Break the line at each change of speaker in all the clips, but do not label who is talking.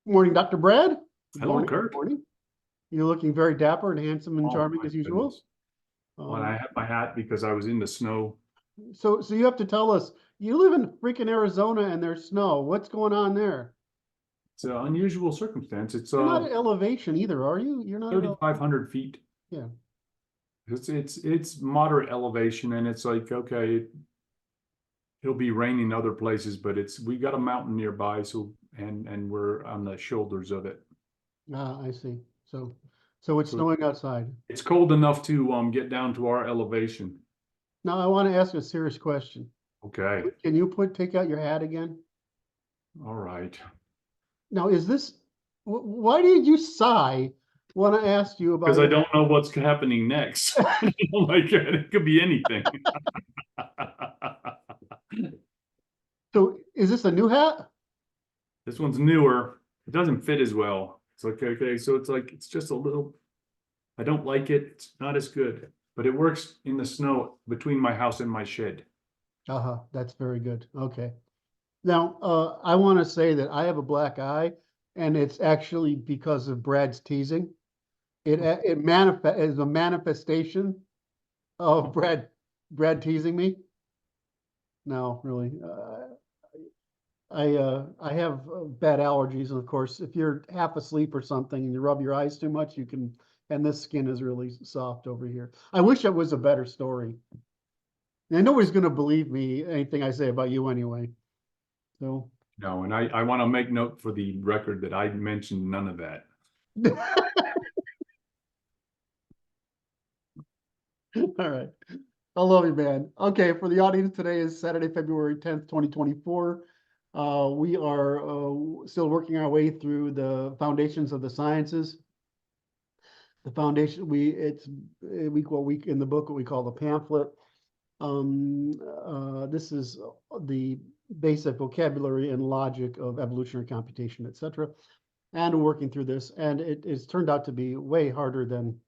Morning, Dr. Brad. Good
Hello,
morning.
Curt.
Good morning. You're looking very dapper and handsome and
Oh,
charming
my
as usual.
goodness. Well, I have my hat because I was in the snow.
So you have to tell us, you live in freaking Arizona and there's snow. What's going on there?
It's an unusual circumstance. It's
You're not at elevation either, are you? You're not at
3,500 feet.
Yeah.
It's moderate elevation, and it's like, okay, it'll be raining other places, but we got a mountain nearby, so and we're on the shoulders of it.
Ah, I see. So it's snowing outside.
It's cold enough to get down to our elevation.
Now I want to ask a serious question.
Okay.
Can you take out your hat again?
All right.
Now, why did you sigh when I asked you about
Because I don't know what's happening next. Oh my God, it could be anything.
So is this a new hat?
This one's newer. It doesn't fit as well. It's like, okay, so it's just a little, I don't like it. It's not as good, but it works in the snow between my house and my shed.
That's very good. Okay. Now, I want to say that I have a black eye, and it's actually because of Brad's teasing. It is a manifestation of Brad teasing me. No, really. I have bad allergies, and of course, if you're half asleep or something and you rub your eyes too much, you can. And this skin is really soft over here. I wish it was a better story. And nobody's going to believe me anything I say about you anyway. So.
No, and I want to make note for the record that I mentioned none of that.
All right. I love you, man. Okay, for the audience, today is Saturday, February 10th, 2024. We are still working our way through the foundations of the sciences. The foundation, it's what we in the book, what we call the pamphlet. This is the basic vocabulary and logic of evolutionary computation, etc. And we're working through this, and it's turned out to be way harder than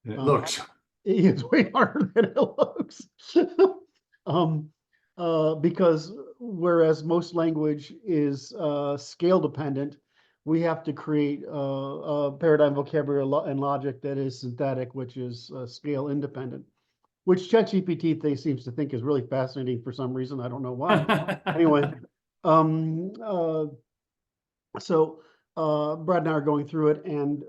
it looks.
It is way harder than it looks. Because whereas most language is scale dependent, we have to create a paradigm, vocabulary, and logic that is synthetic, which is scale independent, which ChatGPT seems to think is really fascinating for some reason. I don't know why. Anyway, so Brad and I are going through it, and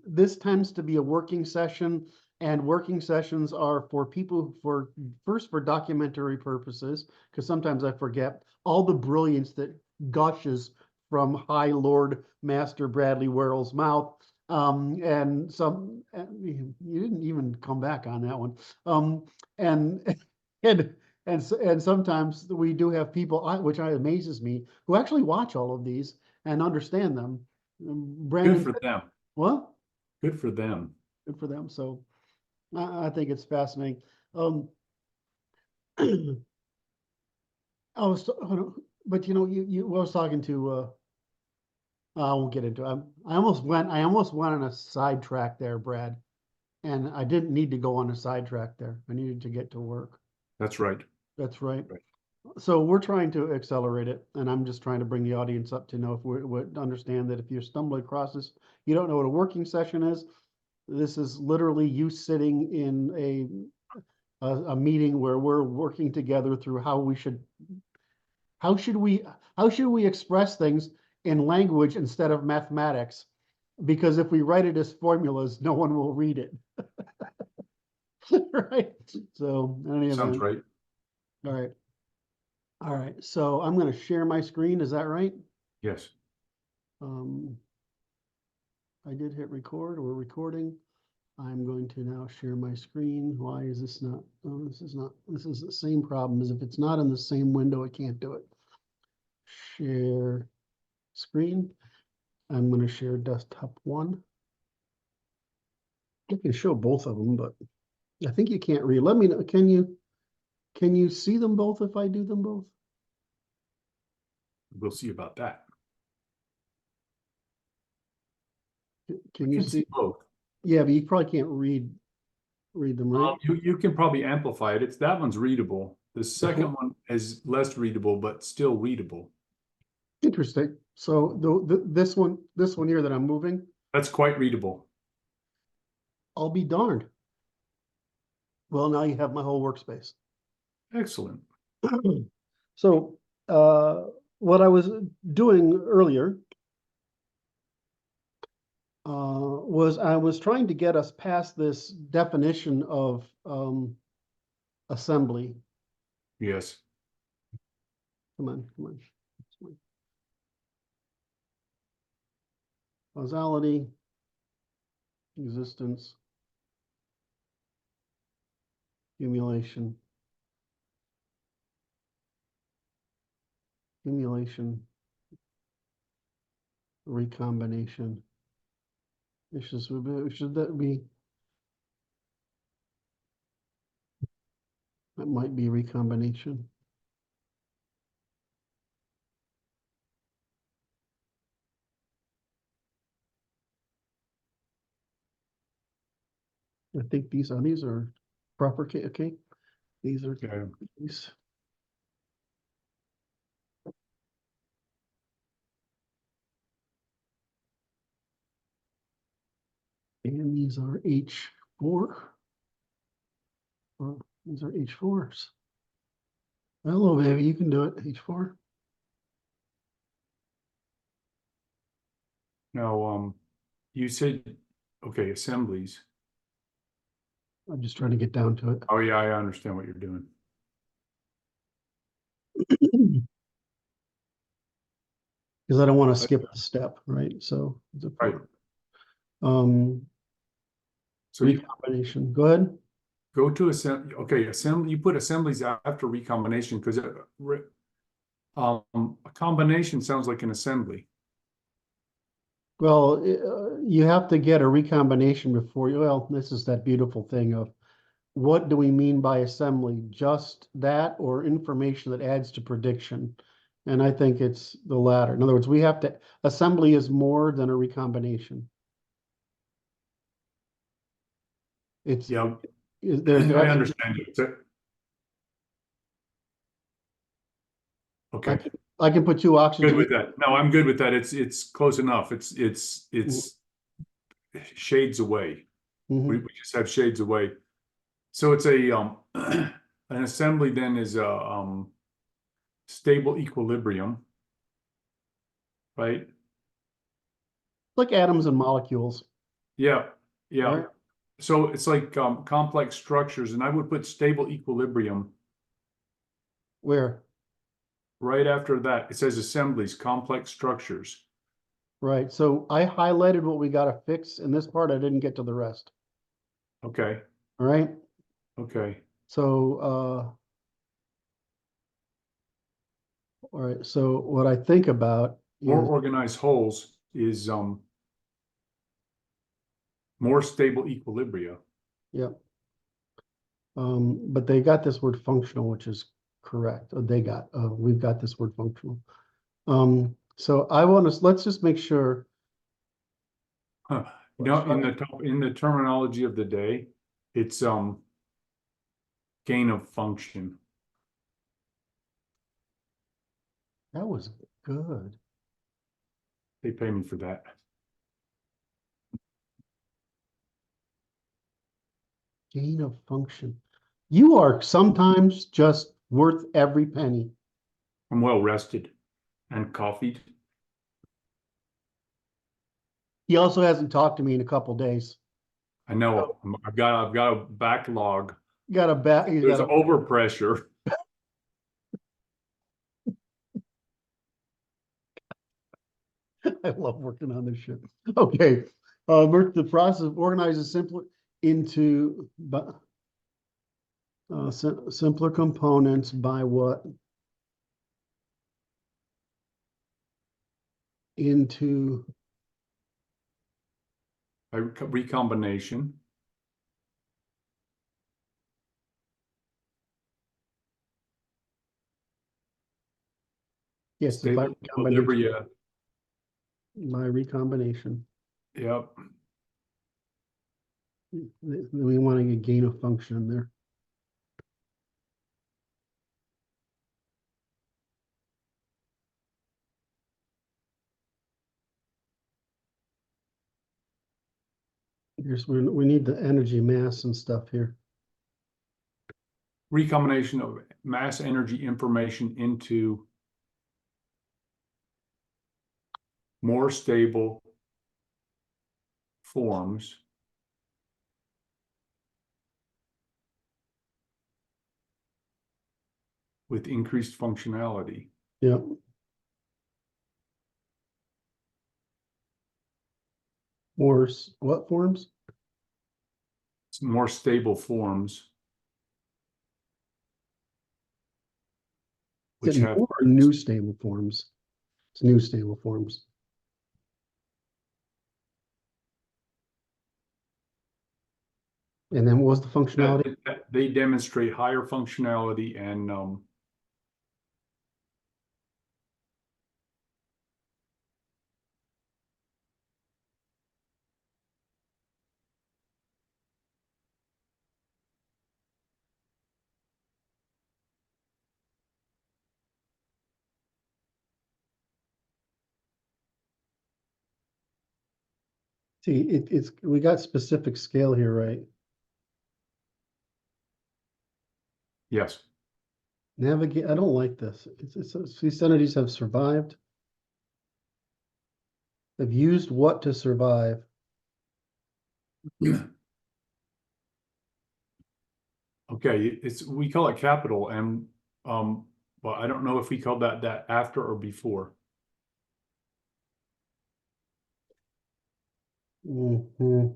this tends to be a working session, and working sessions are for people for documentary purposes, because sometimes I forget all the brilliance that gushes from High Lord Master Bradley Worrell's mouth. You didn't even come back on that one. And sometimes we do have people, which amazes me, who actually watch all of these and understand them. Brandon,
good for them.
What?
Good for them.
Good for them. So I think it's fascinating. But you know, I was talking to. I won't get into it. I almost went on a sidetrack there, Brad, and I didn't need to go on a sidetrack there. I needed to get to work.
That's right.
That's right. So we're trying to accelerate it, and I'm just trying to bring the audience up to know if we would understand that if you're stumbling across this, you don't know what a working session is. This is literally you sitting in a meeting where we're working together through how should we express things in language instead of mathematics, because if we write it as formulas, no one will read it. Right? So
sounds right.
All right, so I'm going to share my screen. Is that right?
Yes.
I did hit record. We're recording. I'm going to now share my screen. Why is this not? Oh, this is the same problem as if it's not in the same window, it can't do it. Share screen. I'm going to share desktop 1. I can show both of them, but I think you can't read. Let me know. Can you see them both if I do them both?
We'll see about that.
Can you see
both?
Yeah, but you probably can't read them, right?
You can probably amplify it. That one's readable. The second one is less readable, but still readable.
Interesting. So this one here that I'm moving,
That's quite readable.
I'll be darned. Well, now you have my whole workspace.
Excellent.
So, what I was doing earlier was I was trying to get us past this definition of assembly.
Yes.
Come on, come on. Causality, existence, accumulation, recombination. Should that be? That might be recombination. I think these are proper. Okay, these are these. And these are H4. Well, these are H4s. Hello, baby, you can do it, H4.
Now, you said, okay, assemblies.
I'm just trying to get down to it.
Oh yeah, I understand what you're doing.
Because I don't want to skip a step, right? So it's a
Right. So you
recombination. Go ahead.
go to assembly. Okay, assembly. You put assemblies after recombination because a combination sounds like an assembly.
Well, you have to get a recombination before you. Well, this is that beautiful thing of what do we mean by assembly? Just that or information that adds to prediction? And I think it's the latter. In other words, we have to, assembly is more than a recombination. It's,
Yeah,
there's,
I understand you. Okay,
I can put two
good
oxygen.
with that. No, I'm good with that. It's close enough. It's shades away. We just have shades away. So it's a an assembly then is a stable equilibrium, right?
Like atoms and molecules.
Yeah, yeah.
Right.
So it's like complex structures, and I would put stable equilibrium
Where?
right after that. It says assemblies, complex structures.
Right. So I highlighted what we got to fix in this part. I didn't get to the rest.
Okay.
All right.
Okay.
So, all right. So what I think about
More
is,
organized wholes is more stable equilibria.
yeah. But they got this word functional, which is correct. We've got this word functional. So I want to, let's just make sure.
Huh. No, in the terminology of the day, it's gain of function.
That was good.
They pay me for that.
Gain of function. You are sometimes just worth every penny.
I'm well rested and coffeeed.
He also hasn't talked to me in a couple days.
I know I've got a backlog.
Got a back. He's
There's
got a,
overpressure.
I love working on this shit. Okay. The process of organizing simpler into simpler components by what? Into
By recombination.
yes, by
Stable
recombination.
equilibria.
By recombination.
Yep.
We want to get gain of function in there. we need the energy mass and stuff here.
Recombination of mass energy information into more stable forms with increased functionality.
Yeah. What forms?
More stable forms.
Is it new or new stable forms? It's new stable forms. And then what was the functionality?
They demonstrate higher functionality and
See, we got specific scale here, right?
yes.
Navigate, I don't like this. These entities have survived. They've used what to survive?
Okay, we call it capital and but I don't know if we call that after or before.
Mhm.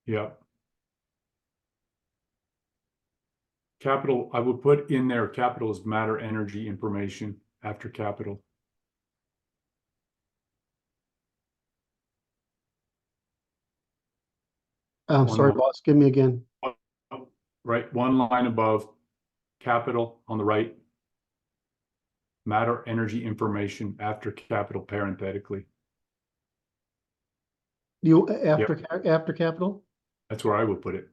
Yeah. Capital, I would put in there capital is matter, energy, information after capital.
I'm sorry, boss, give me again.
Right, one line above, capital on the right. Matter, energy, information after capital parenthetically.
After capital?
That's where I would put it.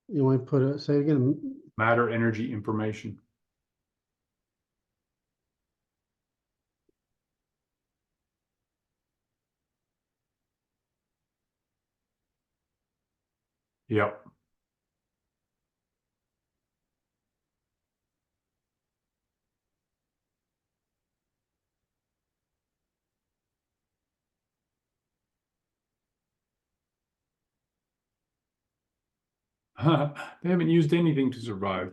You want to put it, say it again?
Matter, energy, information. Yep. They haven't used anything to survive.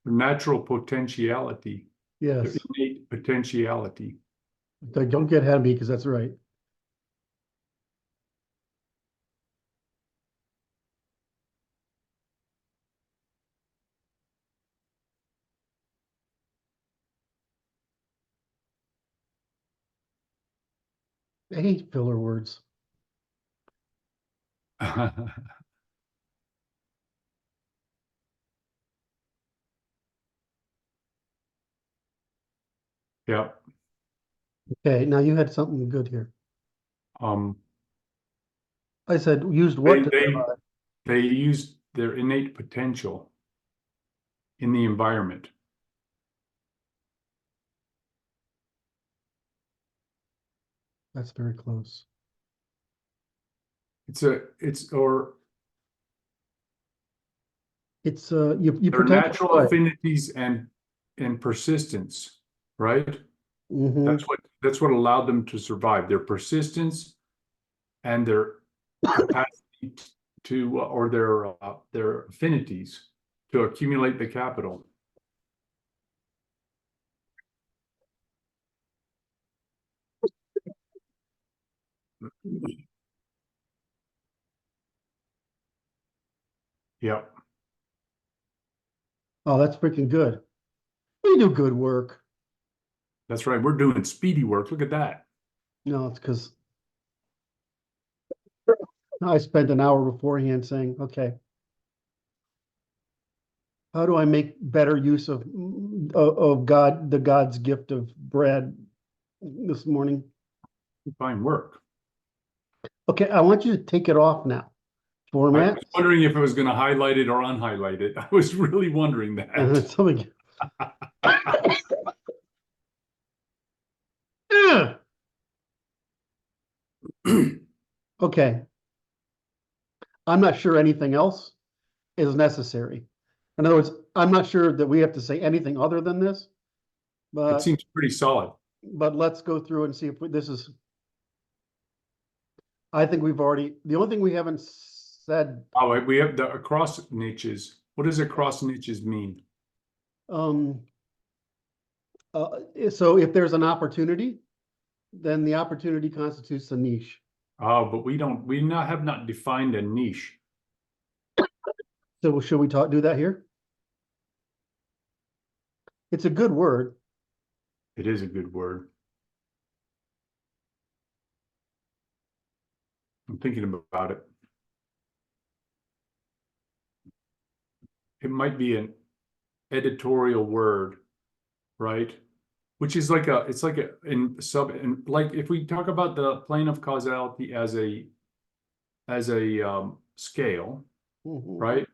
Natural potentiality.
Yes.
Innate potentiality.
Don't get ahead of me because that's right. I hate filler words.
Yep.
Okay, now you had something good here.
Um,
I said used what to survive.
they used their innate potential in the environment.
That's very close.
It's you their
potential
natural affinities and persistence, right?
Mm-hmm.
That's what allowed them to survive. Their persistence and their capacity to or their affinities to accumulate the capital. Yep.
Oh, that's freaking good. We do good work.
That's right. We're doing speedy work. Look at that.
No, it's because I spent an hour beforehand saying, okay, How do I make better use of God, the God's gift of bread this morning?
Fine work.
Okay, I want you to take it off now.
I
Format.
was wondering if it was going to highlight it or unhighlight it. I was really wondering
And then
that.
something. Okay. I'm not sure anything else is necessary. In other words, I'm not sure that we have to say anything other than this,
It
but
seems pretty solid.
let's go through and see if this is. I think we've already, the only thing we haven't said,
Oh, we have the across niches. What does across niches mean?
um, so if there's an opportunity, then the opportunity constitutes a niche.
Oh, but have not defined a niche.
So should we do that here? It's a good word.
It is a good word. I'm thinking about it. It might be an editorial word, right? Which is like it's like like if we talk about the plane of causality as a scale,
Mhm.
right?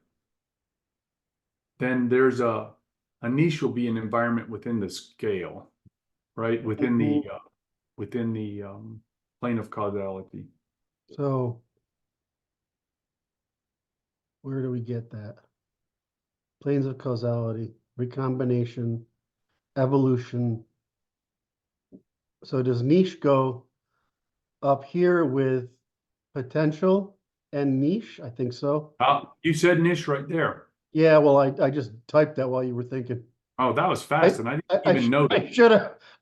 Then there's a niche will be an environment within the scale, right? Within the plane of causality.
So where do we get that? Planes of causality, recombination, evolution. So does niche go up here with potential and niche? I think so.
You said niche right there.
Yeah, well, I just typed that while you were thinking.
Oh, that was
I
fast, and I didn't
I,
even notice.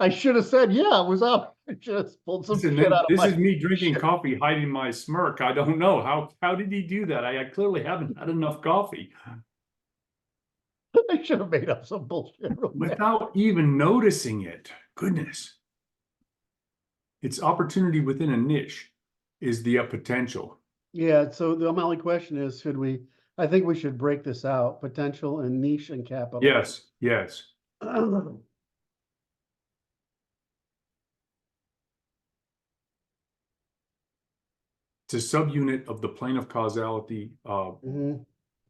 I should have said, yeah, it was up. I should have pulled some
Listen,
shit out of
this
my
is me drinking
shit.
coffee, hiding my smirk. I don't know how did he do that? I clearly haven't had enough coffee
I should have made up some bullshit real quick.
without even noticing it. Goodness, it's opportunity within a niche is the potential.
Yeah, so the only question is, I think we should break this out, potential and niche and capital.
Yes, yes. It's a subunit of the plane of causality.
Mhm.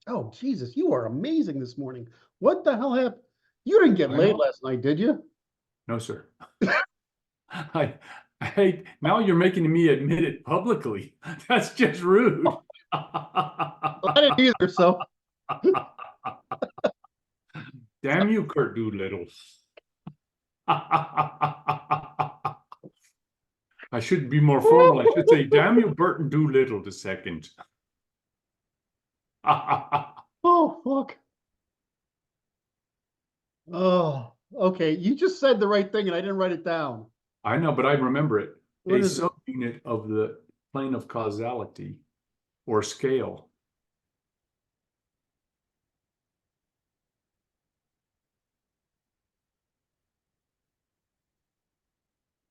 Oh, Jesus, you are amazing this morning. What the hell happened? You didn't get
I
laid
know.
last night, did you?
No, sir. Now you're making me admit it publicly. That's just rude.
I didn't either, so.
Damn you, Curt Doolittle. I should be more formal. I should say, damn you, Burton Doolittle the second.
Oh, fuck. Oh, okay. You just said the right thing and I didn't write it down.
I know, but I remember it.
What
A
is it?
subunit of the plane of causality or scale.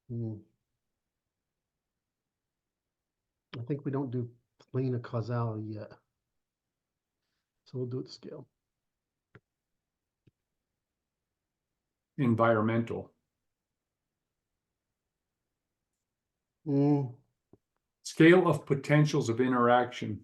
Hmm. I think we don't do plane of causality yet. So we'll do it scale.
Environmental.
Mm.
Scale of potentials of interaction.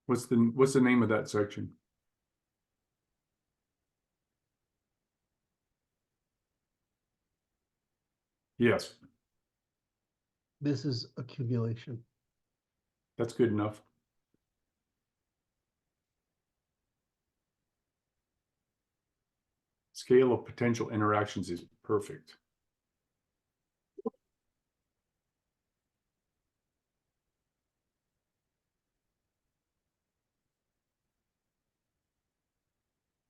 What's the name of that section? Yes,
This is accumulation.
that's good enough. Scale of potential interactions is perfect.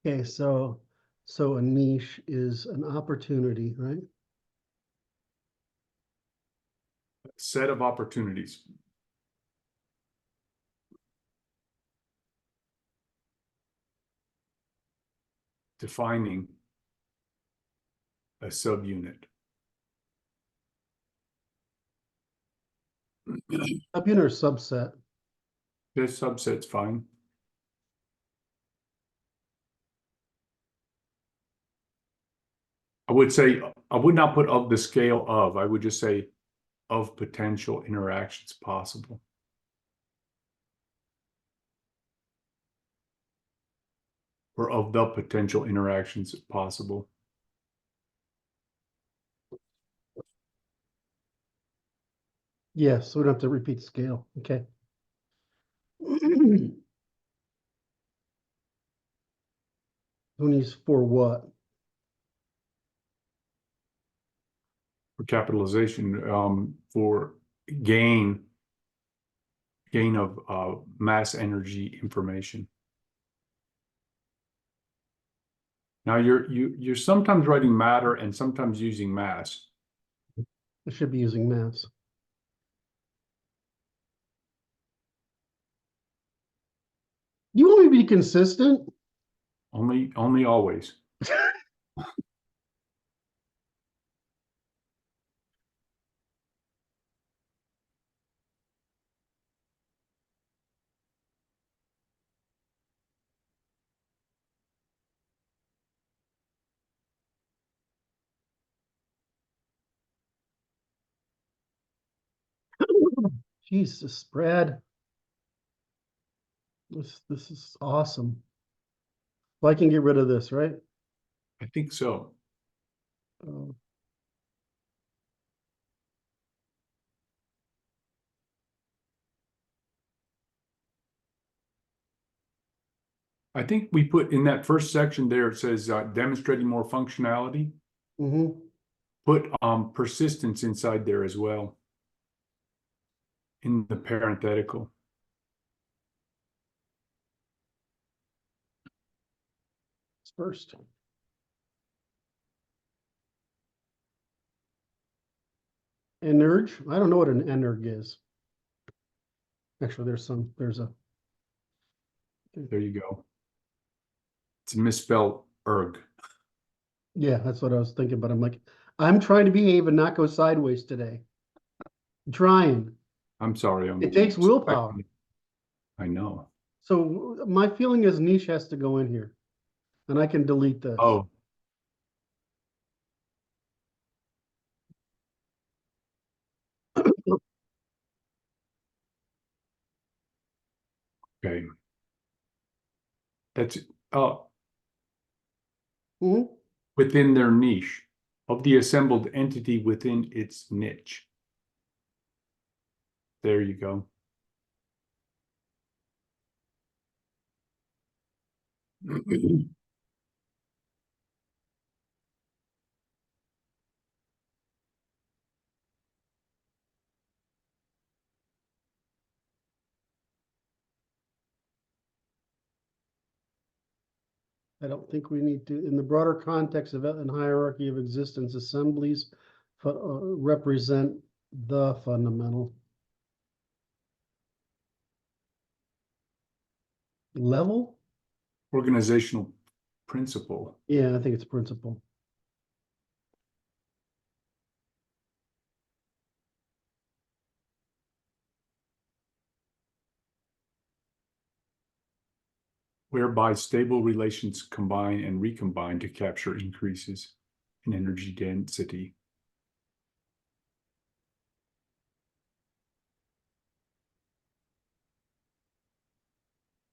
Okay, so a niche is an opportunity, right?
Set of opportunities. Defining a subunit.
Subunit or subset?
This subset's fine. I would say, I would not put of the scale of, I would just say of potential interactions possible. Or of the potential interactions possible.
Yes, so we don't have to repeat the scale. Okay. When use for what?
For capitalization, for gain of mass energy information. Now you're sometimes writing matter and sometimes using mass.
I should be using mass. You want me to be consistent?
Only always.
Jesus, Brad. This is awesome. Well, I can get rid of this, right?
I think so.
Uh,
I think we put in that first section there, it says demonstrating more functionality.
mhm.
Put persistence inside there as well. In the parenthetical.
First. Energ. I don't know what an energ is. Actually, there's a.
There you go. It's misspelled erg.
Yeah, that's what I was thinking, but I'm like, I'm trying to behave and not go sideways today. I'm trying.
I'm sorry.
It takes willpower.
I know.
So my feeling is niche has to go in here. And I can delete this.
Oh. Okay. That's
Mhm.
within their niche of the assembled entity within its niche. There you go.
I don't think we need to, in the broader context of and hierarchy of existence, assemblies represent the fundamental level.
Organizational principle.
Yeah, I think it's principle.
Whereby stable relations combine and recombine to capture increases in energy density.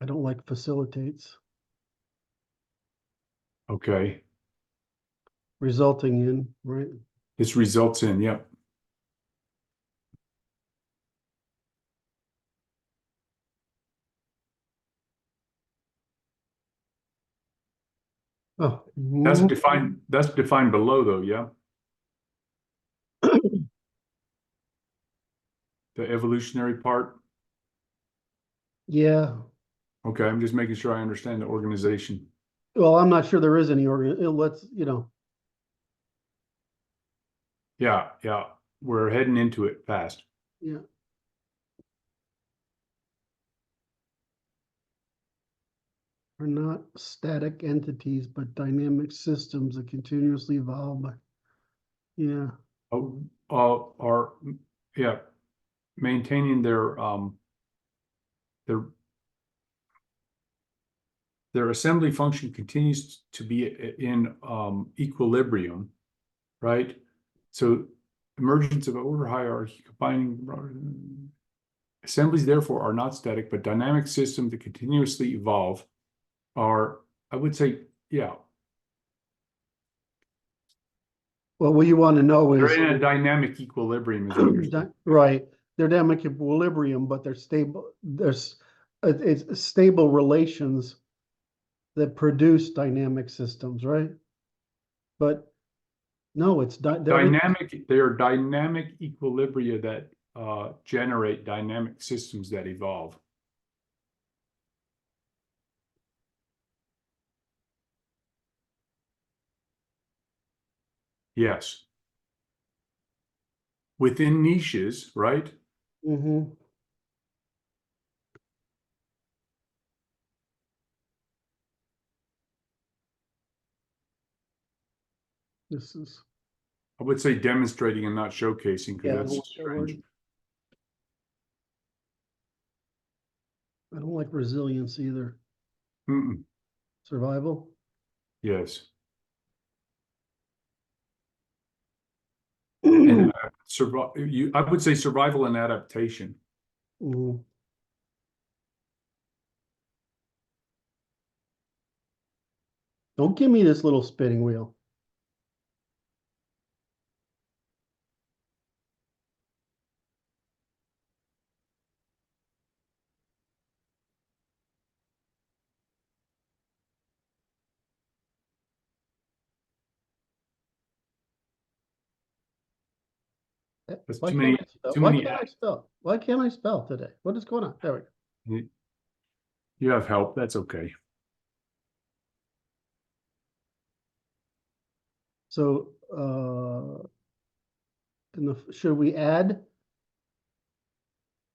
I don't like facilitates.
Okay.
Resulting in, right?
This results in, yep.
Oh,
That's defined below though, yeah. The evolutionary part.
yeah.
Okay, I'm just making sure I understand the organization.
Well, I'm not sure there is any let's,
Yeah, yeah. We're heading into it fast.
yeah. Are not static entities, but dynamic systems that continuously evolve. Yeah.
Yeah, maintaining their assembly function continues to be in equilibrium, right? So emergence of order hierarchy combining assemblies therefore are not static, but dynamic systems that continuously evolve are, I would say, yeah.
Well, what you want to know is
They're in a dynamic equilibrium is what you're saying.
right. They're dynamic equilibrium, but they're stable. It's stable relations that produce dynamic systems, right? But no, it's
Dynamic. They are dynamic equilibria that generate dynamic systems that evolve. Yes. Within niches, right?
Mm-hmm. This is
I would say demonstrating and not showcasing, because
yeah.
that's strange.
I don't like resilience either.
Mm-mm.
Survival.
Yes. And I would say survival and adaptation.
Mhm. Don't give me this little spinning wheel.
That's
Why
too
can't
many,
I spell?
too
Why
many.
can't I spell? Why can't I spell today? What is going on? There we go.
You have help. That's okay.
So, should we add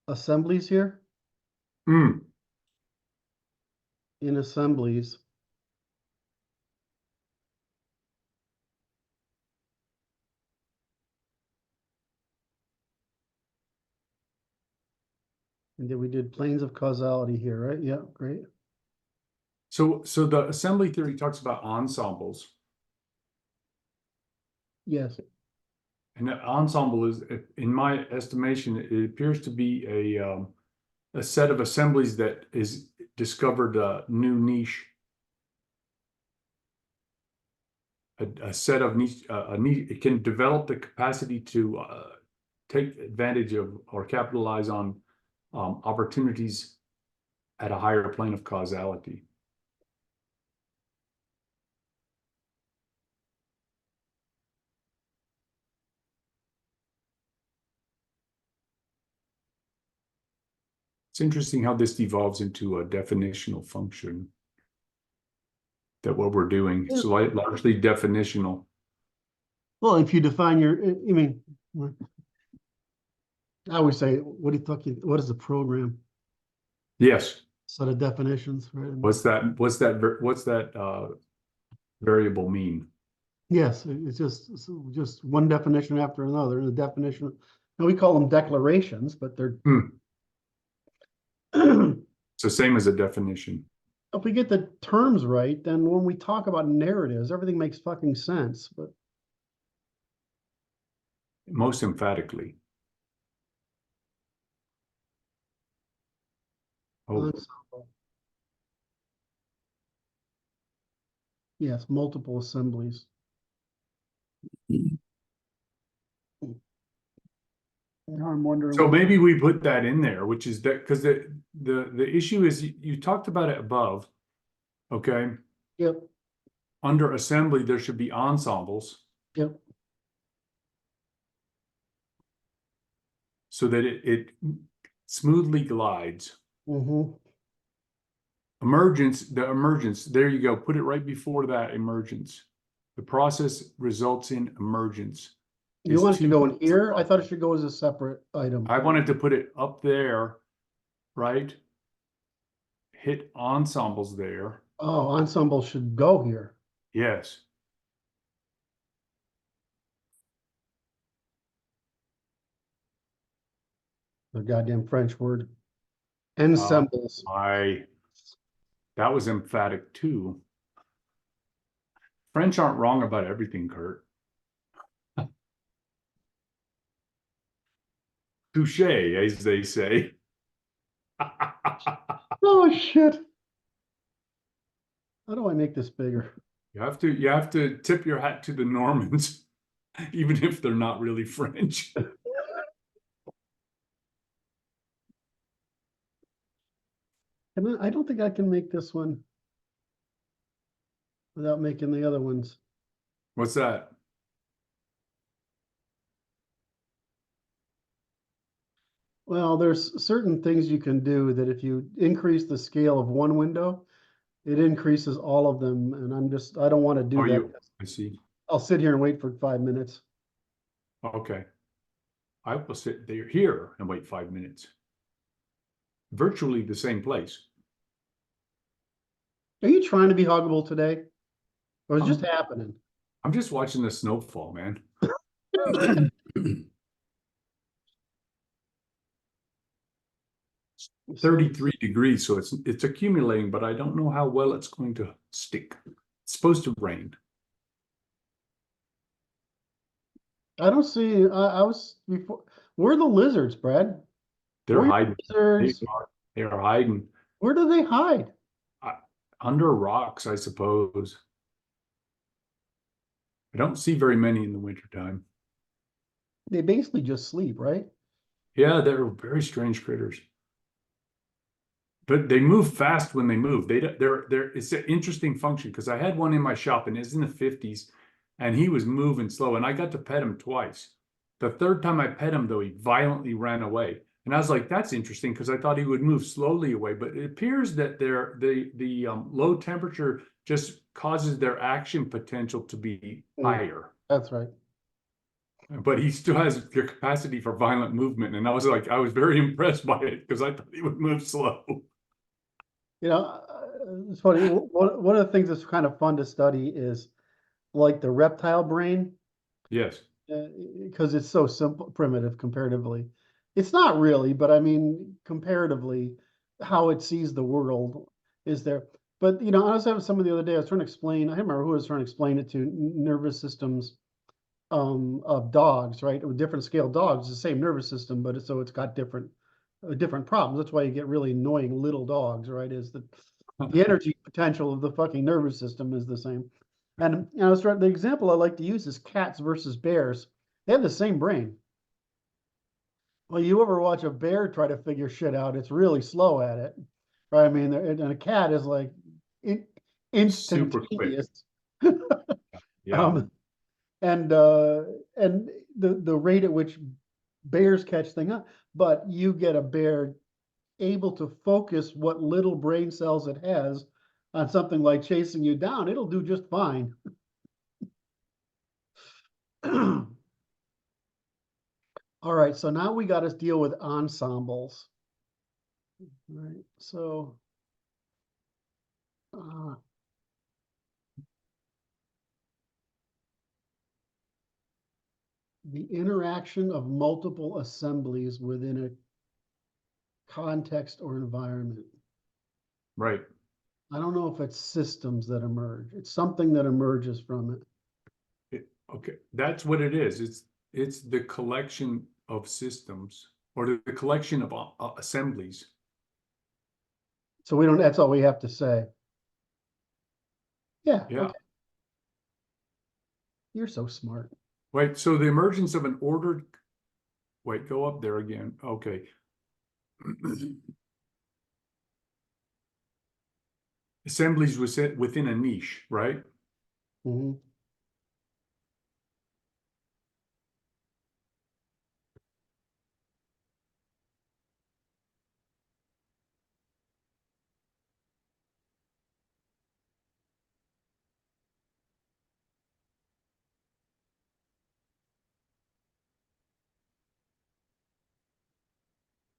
assemblies here?
Mm.
In assemblies. And then we did planes of causality here, right? Yeah, great.
So the assembly theory talks about ensembles.
Yes.
And an ensemble is, in my estimation, it appears to be a set of assemblies that is discovered a new niche, a set of niche, a niche. It can develop the capacity to take advantage of or capitalize on opportunities at a higher plane of causality. It's interesting how this devolves into a definitional function. That what we're doing,
Yeah.
so largely definitional.
Well, if you define your, I mean, I always say, what do you think? What is a program?
Yes.
Set of definitions, right?
What's that variable mean?
Yes, it's just one definition after another. And the definition, and we call them declarations, but they're
It's the same as a definition.
if we get the terms right, then when we talk about narratives, everything makes fucking sense. But
Most emphatically. Oh,
ensemble. Yes, multiple assemblies. Now I'm wondering.
so maybe we put that in there, which is that because the issue is you talked about it above. Okay.
Yep.
Under assembly, there should be ensembles.
Yep.
So that it smoothly glides.
Mm-hmm.
Emergence, there you go. Put it right before that emergence. The process results in emergence.
You want it to go in here? I thought it should go as a separate item.
I wanted to put it up there, right? Hit ensembles there.
Oh, ensemble should go here.
Yes.
The goddamn French word. Ensembles.
That was emphatic too. French aren't wrong about everything, Curt. Touche, as they say.
Oh shit. How do I make this bigger?
You have to tip your hat to the Normans, even if they're not really French.
And I don't think I can make this one without making the other ones.
What's that?
Well, there's certain things you can do that if you increase the scale of one window, it increases all of them. And I don't want to do that.
I see.
I'll sit here and wait for 5 minutes.
Okay. I will sit there here and wait 5 minutes. Virtually the same place.
Are you trying to be huggable today? Or is it just happening?
I'm just watching the snowfall, man. 33 degrees, so it's accumulating, but I don't know how well it's going to stick. It's supposed to rain.
I don't see. I was before. Where are the lizards, Brad?
They're
Where are
hiding.
lizards?
They are hiding
Where do they hide?
under rocks, I suppose. I don't see very many in the wintertime.
They basically just sleep, right?
Yeah, they're very strange critters. But they move fast when they move. It's an interesting function because I had one in my shop and it's in the 50s and he was moving slow and I got to pet him twice. The third time I pet him though, he violently ran away. And I was like, that's interesting because I thought he would move slowly away, but it appears that the low temperature just causes their action potential to be higher.
That's right.
But he still has the capacity for violent movement. And I was very impressed by it because I thought he would move slow.
You know, it's funny. One of the things that's kind of fun to study is like the reptile brain.
Yes.
Because it's so simple, primitive comparatively. It's not really, but I mean, comparatively, how it sees the world is there. But I was having some the other day. I was trying to explain. I don't remember who I was trying to explain it to. Nervous systems of dogs, right? With different scale dogs, the same nervous system, but it's got different problems. That's why you get really annoying little dogs, right? Is the energy potential of the fucking nervous system is the same. And I was trying, the example I like to use is cats versus bears. They have the same brain. Well, you ever watch a bear try to figure shit out? It's really slow at it, right? I mean, and a cat is like instantaneous.
Yeah.
And the rate at which bears catch thing up, but you get a bear able to focus what little brain cells it has on something like chasing you down, it'll do just fine. All right, so now we got to deal with ensembles. All right, so the interaction of multiple assemblies within a context or environment.
Right.
I don't know if it's systems that emerge. It's something that emerges from it.
Okay, that's what it is. It's the collection of systems or the collection of assemblies.
So that's all we have to say. Yeah.
Yeah.
Okay. You're so smart.
Right. So the emergence of an ordered, wait, go up there again. Okay. Assemblies within a niche, right?
Mm-hmm.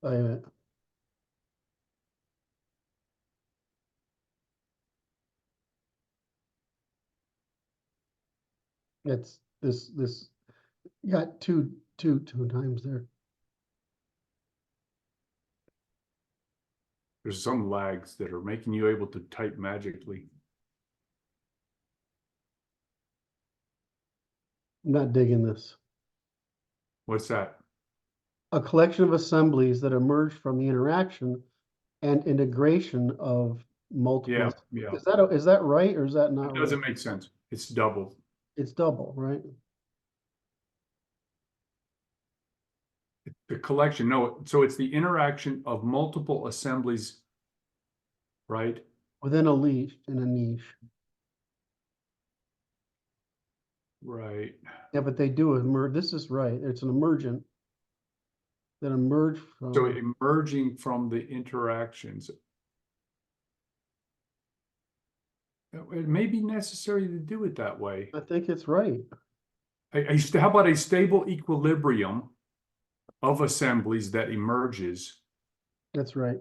Wait a minute. It's this you got two times there.
There's some lags that are making you able to type magically.
I'm not digging this.
What's that?
A collection of assemblies that emerge from the interaction and integration of multiple.
Yeah, yeah.
Is that right or is that not
It
right?
doesn't make sense. It's double.
It's double, right?
The collection, no, so it's the interaction of multiple assemblies, right?
Within a niche, in a niche.
Right.
Yeah, but they do emerge. This is right. It's an emergent that emerge from.
So emerging from the interactions. It may be necessary to do it that way.
I think it's right.
How about a stable equilibrium of assemblies that emerges?
That's right.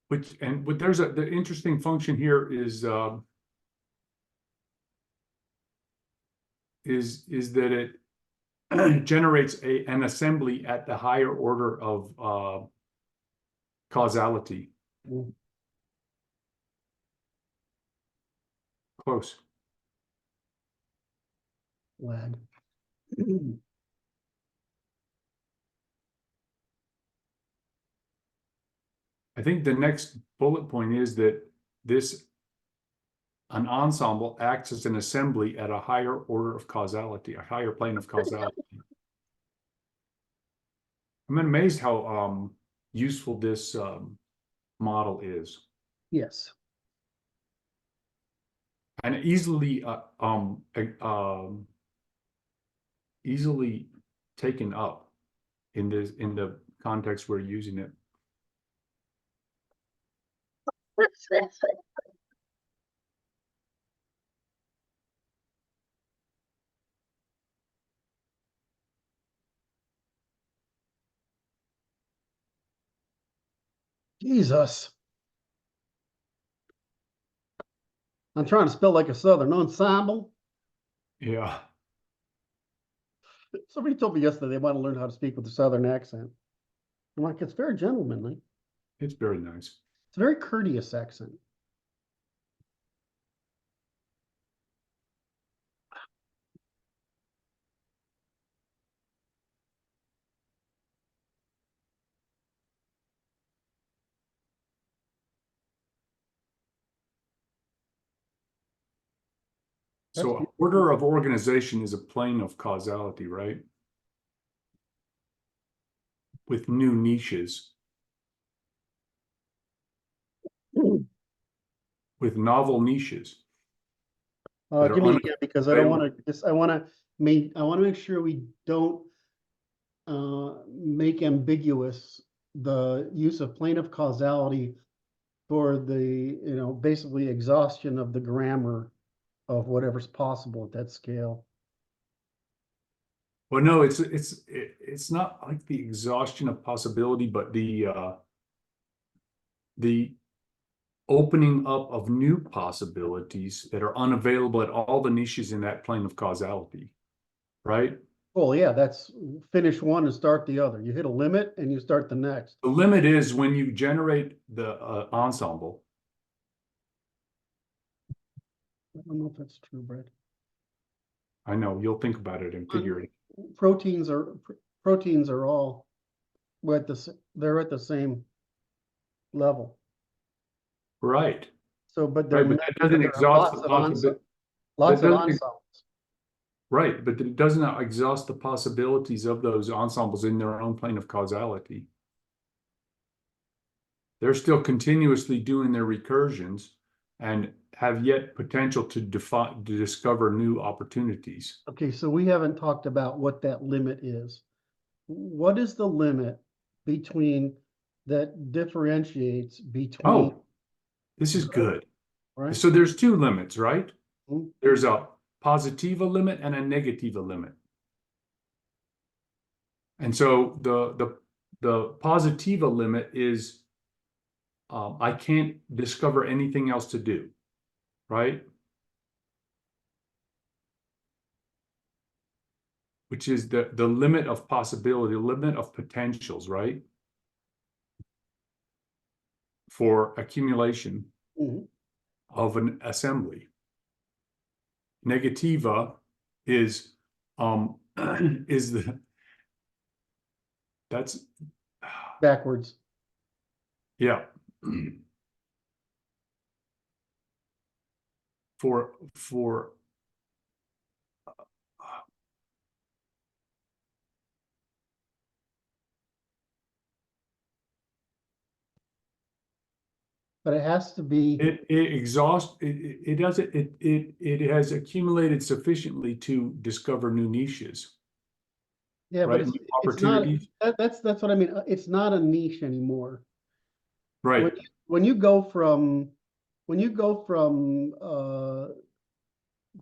But there's the interesting function here is that it generates an assembly at the higher order of causality.
Mm.
Close.
Lag.
I think the next bullet point is that an ensemble acts as an assembly at a higher order of causality, a higher plane of causality. I'm amazed how useful this model is,
Yes.
and easily easily taken up in the context we're using it.
Jesus. I'm trying to spell like a Southern ensemble.
Yeah.
Somebody told me yesterday they want to learn how to speak with a Southern accent. I'm like, it's very gentlemanly.
It's very nice.
It's a very courteous accent.
So order of organization is a plane of causality, right? With new niches, with novel niches.
Give me again because I don't want to. I want to make sure we don't make ambiguous the use of plane of causality for the basically exhaustion of the grammar of whatever's possible at that scale.
Well, no, it's not like the exhaustion of possibility, but the opening up of new possibilities that are unavailable at all the niches in that plane of causality, right?
Well, yeah, that's finish one and start the other. You hit a limit and you start the next.
The limit is when you generate the ensemble.
I don't know if that's true, Brad.
I know, you'll think about it and figure it.
Proteins are all they're at the same level.
Right.
So, but
Right, but that doesn't exhaust the possibility.
Lots of ensembles.
Right, but it does not exhaust the possibilities of those ensembles in their own plane of causality. They're still continuously doing their recursions and have yet potential to discover new opportunities.
Okay, so we haven't talked about what that limit is. What is the limit between that differentiates between?
Oh, this is good.
Right.
So there's two limits, right?
Mm-hmm.
There's a positiva limit and a negativa limit. And so the positiva limit is I can't discover anything else to do, right? which is the limit of possibility, the limit of potentials, right? For accumulation
Mhm.
of an assembly. Negativa is is that's
Backwards.
yeah. For
But it has to be,
it exhausts it doesn't it has accumulated sufficiently to discover new niches,
yeah, but
right? New
it's not,
opportunities,
that's what I mean. It's not a niche anymore.
right?
When you go from, when you go from,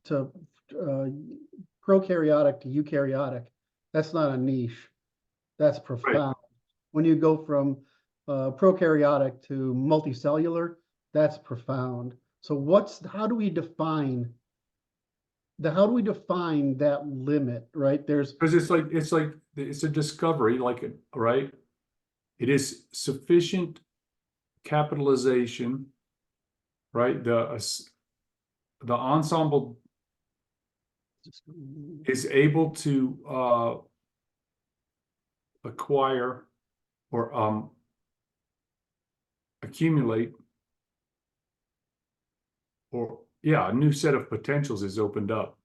to, prokaryotic to eukaryotic, that's not a niche. That's
Right.
profound. When you go from, prokaryotic to multicellular, that's profound. So how do we define that limit, right? There's,
Because it's a discovery, right? It is sufficient capitalization, right? The ensemble is able to acquire or accumulate, or yeah, a new set of potentials is opened up.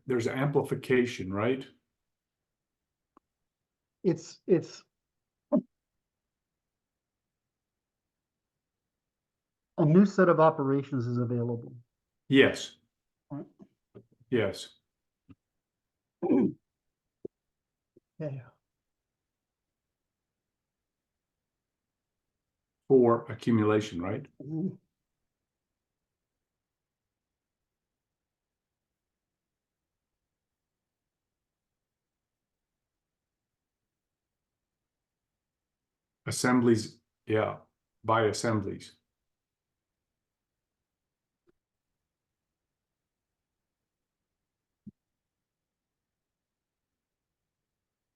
There's amplification, right?
it's a new set of operations is available.
Yes.
Right.
Yes.
Yeah.
For accumulation, right?
Mhm.
Assemblies, yeah, by assemblies.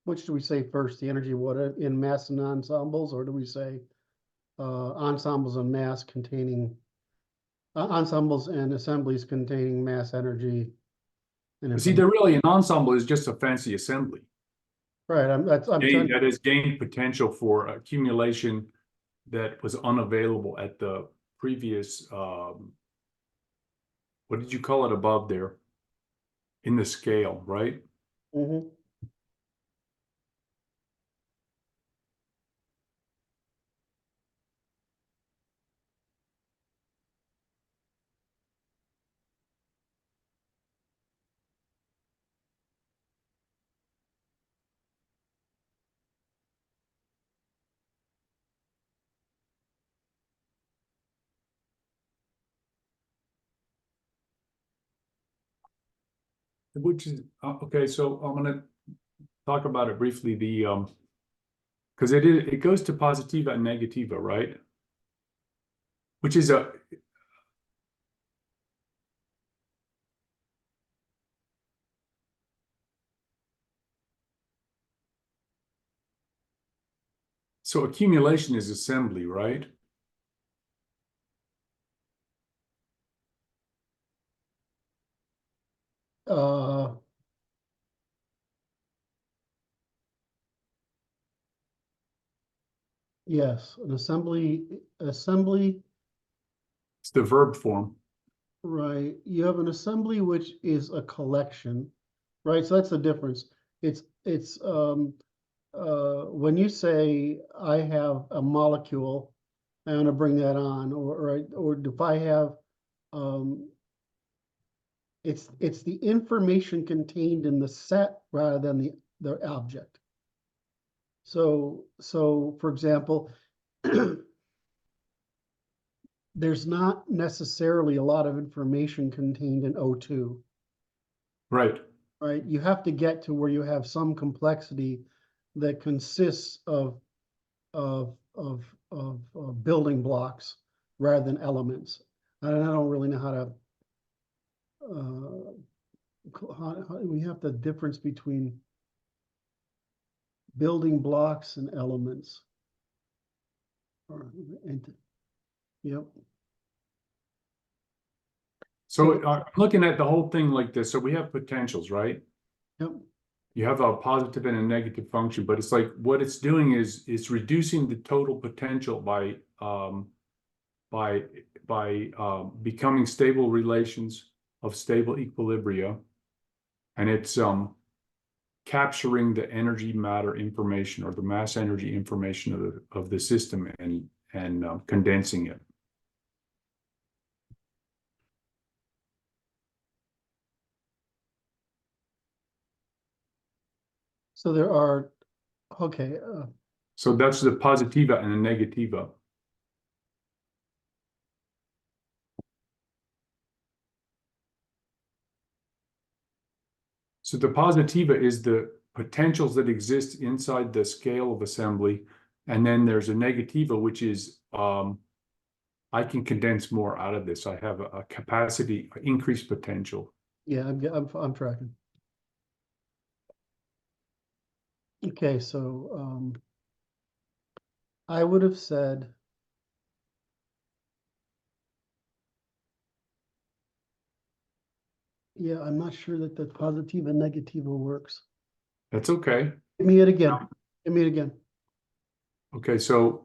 Which do we say first, the energy water in mass and ensembles, or do we say, ensembles and mass containing, ensembles and assemblies containing mass energy and
See,
information?
they're really an ensemble is just a fancy assembly.
Right, I'm trying,
That has gained potential for accumulation that was unavailable at the previous, what did you call it above there? In the scale, right?
mhm.
Which is, okay, so I'm gonna talk about it briefly, because it goes to positiva and negativa, right? Which is so accumulation is assembly, right?
Uh, yes, an assembly,
It's the verb form.
right, you have an assembly which is a collection, right? So that's the difference. When you say I have a molecule, I want to bring that on, or if I have, um, it's the information contained in the set rather than the object. So for example, there's not necessarily a lot of information contained in O2.
Right.
right? You have to get to where you have some complexity that consists of building blocks rather than elements. And I don't really know how to, we have the difference between building blocks and elements. Yep.
So I'm looking at the whole thing like this. So we have potentials, right?
Yep.
You have a positive and a negative function, but it's like what it's doing is it's reducing the total potential by becoming stable relations of stable equilibria, and it's capturing the energy matter information or the mass energy information of the system and condensing it.
So there are, okay,
So that's the positiva and the negativa. So the positiva is the potentials that exist inside the scale of assembly. And then there's a negativa, which is I can condense more out of this. I have a capacity, increased potential.
yeah, I'm tracking. Okay, so I would have said, yeah, I'm not sure that the positiva and negativa works.
That's okay.
Give me it again. Give me it again.
Okay, so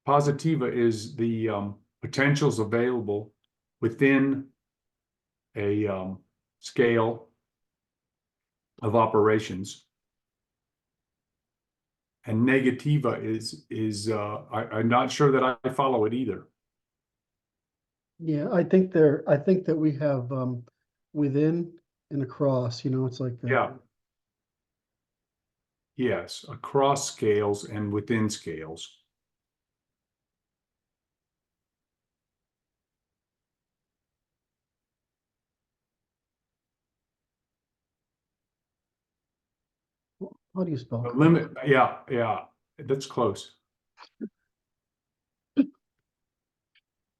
positiva is the potentials available within a scale of operations. And negativa is I'm not sure that I follow it either.
Yeah, I think that we have within and across, it's like
Yeah. Yes, across scales and within scales.
how do you spell
The
across?
limit, yeah, that's close.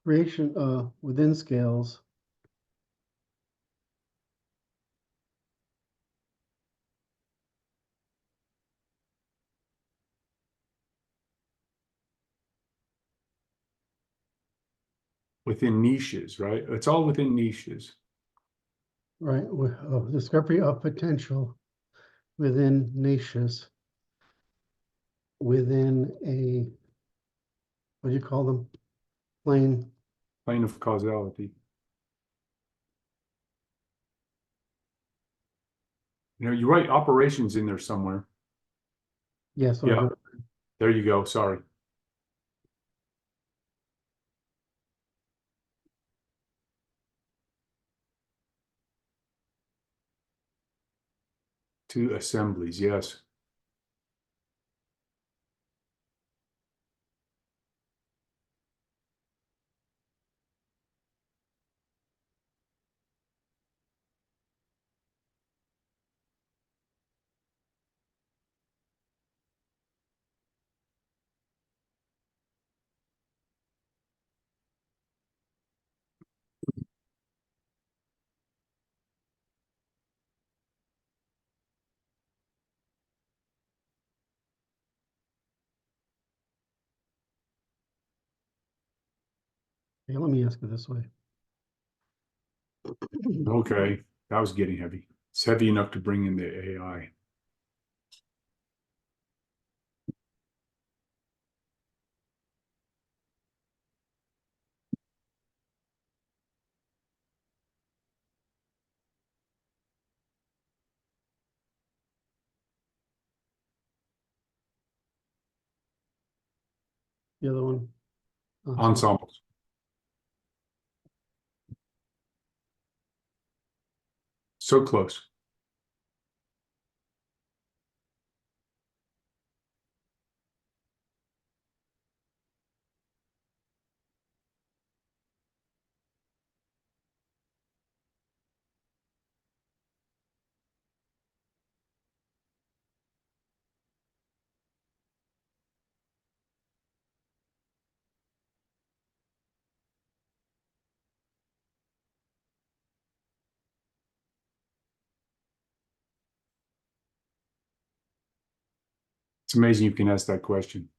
Creation within scales.
Within niches, right? It's all within niches.
Right, discovery of potential within niches, within a, what do you call them? Plane.
Plane of causality. You write operations in there somewhere.
Yes.
Yeah, there you go. Sorry. To assemblies, yes.
Okay, let me ask it this way.
Okay, that was getting heavy. It's heavy enough to bring in the AI.
The other one.
Ensembles. So close. It's amazing you can ask that question.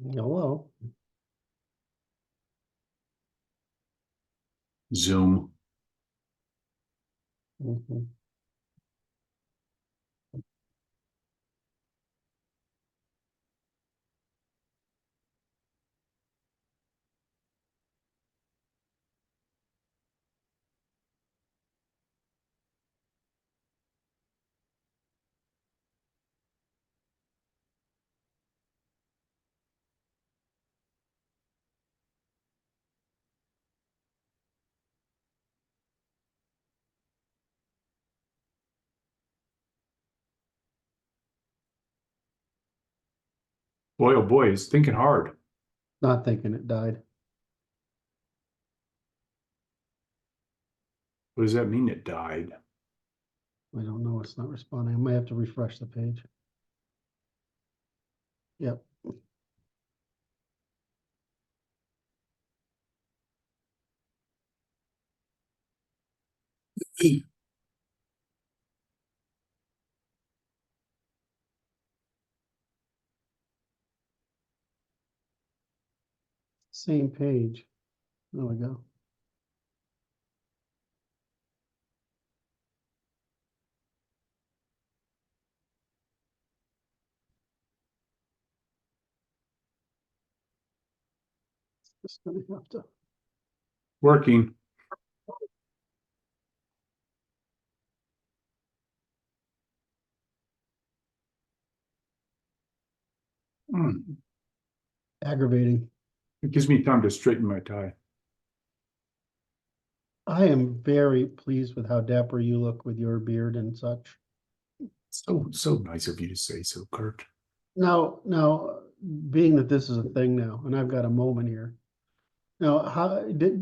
Hello.
Zoom.
Mhm.
Boy, oh boy, he's thinking hard.
Not thinking it died.
What does that mean it died?
I don't know. It's not responding. I might have to refresh the page. Yep. Same page. There we go. Just gonna have to.
Working.
Aggravating.
It gives me time to straighten my tie.
I am very pleased with how dapper you look with your beard and such.
So nice of you to say so, Curt.
Now, being that this is a thing now, and I've got a moment here. Now,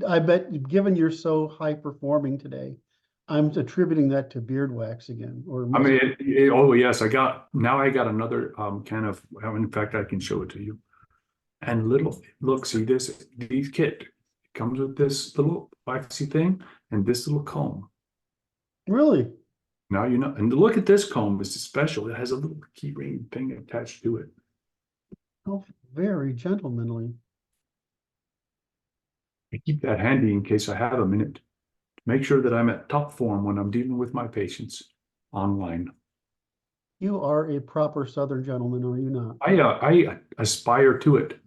I bet, given you're so high performing today, I'm attributing that to beard wax again, or
I mean, oh yes, I got another kind of. In fact, I can show it to you. And look, see this? These kit comes with this little waxy thing and this little comb.
really?
Now you know. And look at this comb. It's special. It has a little key ring thing attached to it.
Oh, very gentlemanly.
I keep that handy in case I have a minute. Make sure that I'm at top form when I'm dealing with my patients online.
You are a proper Southern gentleman, are you not?
I aspire to it.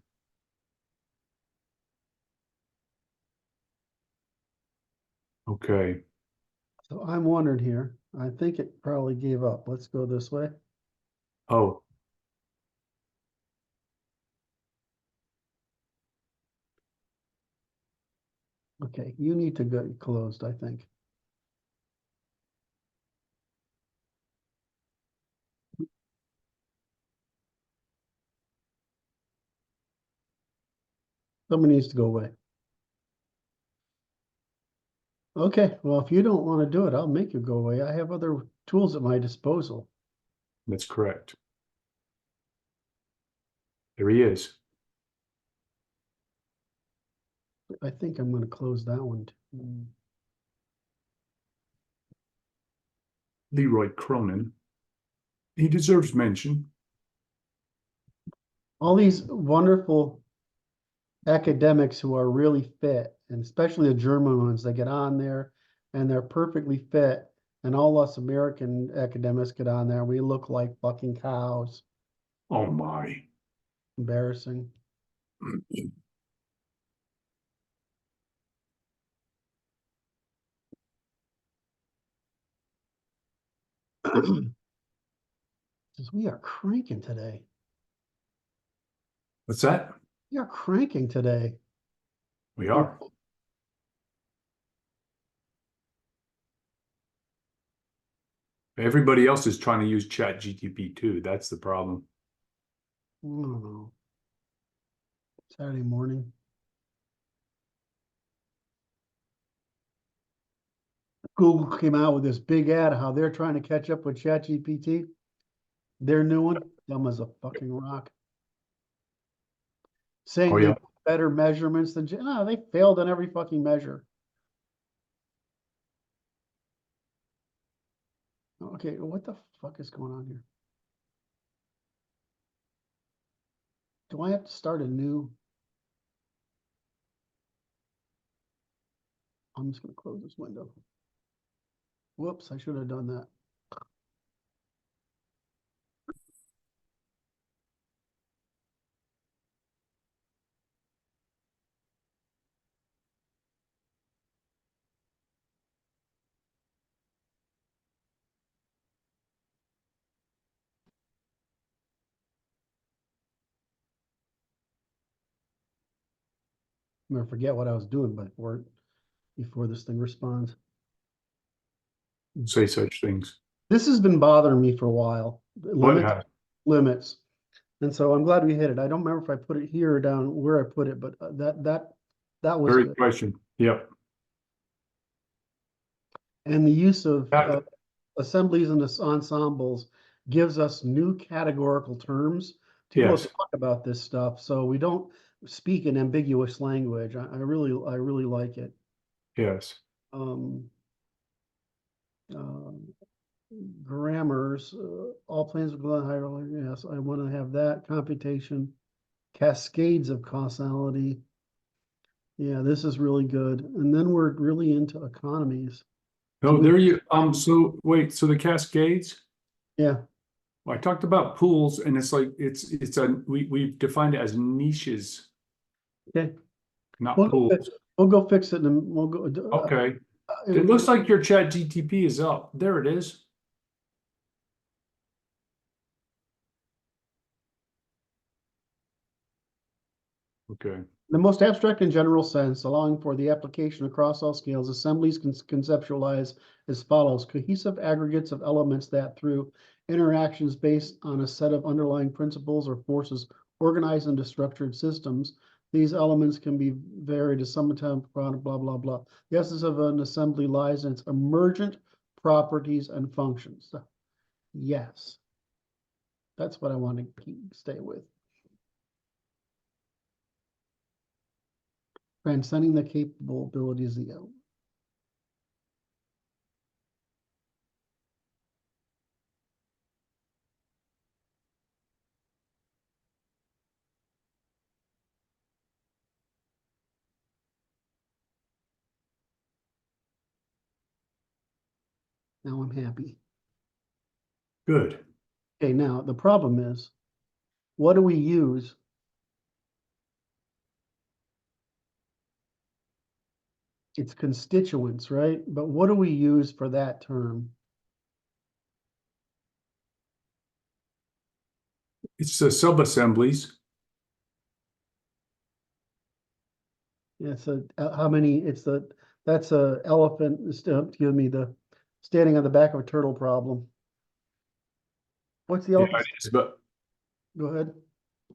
Okay.
So I'm wondering here. I think it probably gave up. Let's go this way.
Oh,
Okay, you need to get closed, I think. Somebody needs to go away. Okay, well, if you don't want to do it, I'll make you go away. I have other tools at my disposal.
that's correct. There he is.
I think I'm going to close that one too.
Leroy Cronin. He deserves mention.
All these wonderful academics who are really fit, and especially the German ones that get on there and they're perfectly fit, and all us American academics get on there. We look like fucking cows.
Oh my.
Embarrassing. We are cranking today.
What's that?
We are cranking today.
We are. Everybody else is trying to use Chat GTP too. That's the problem.
I don't know. Saturday morning. Google came out with this big ad how they're trying to catch up with ChatGPT. Their new one, dumb as a fucking rock. Saying
Oh,
they
yeah.
have better measurements than no, they failed on every fucking measure. Okay, what the fuck is going on here? Do I have to start a new? I'm just gonna close this window. Whoops, I should have done that. I'm gonna forget what I was doing before this thing responds.
Say such things.
This has been bothering me for a while.
What has?
Limits. And so I'm glad we hit it. I don't remember if I put it here or down where I put it, but that was
Very
good.
question. Yep.
And the use of
That-
assemblies and ensembles gives us new categorical terms to be able to
Yes.
talk about this stuff. So we don't speak in ambiguous language. I really like it.
Yes.
Um, grammars, all planes of hierarchy. Yes, I want to have that computation, cascades of causality. Yeah, this is really good. And then we're really into economies.
No, there you, so wait, so the cascades,
Yeah,
I talked about pools and it's like, we've defined it as niches,
okay.
not
We'll go
pools.
we'll go fix it and we'll go.
Okay. It looks like your chat GTP is up. There it is. Okay.
The most abstract and general sense, allowing for the application across all scales, assemblies can conceptualize as follows: cohesive aggregates of elements that, through interactions based on a set of underlying principles or forces, organize into structured systems. These elements can be varied as summative, blah, blah, blah. The essence of an assembly lies in its emergent properties and functions. Yes, that's what I want to stay with. Transcending the capabilities of the element. Now I'm happy.
Good.
Okay, now the problem is, what do we use? It's constituents, right? But what do we use for that term?
It's the sub-assemblies.
It's how many? That's a elephant. Excuse me, the standing on the back of a turtle problem. What's the
Yeah,
elephant?
it is, but
Go ahead.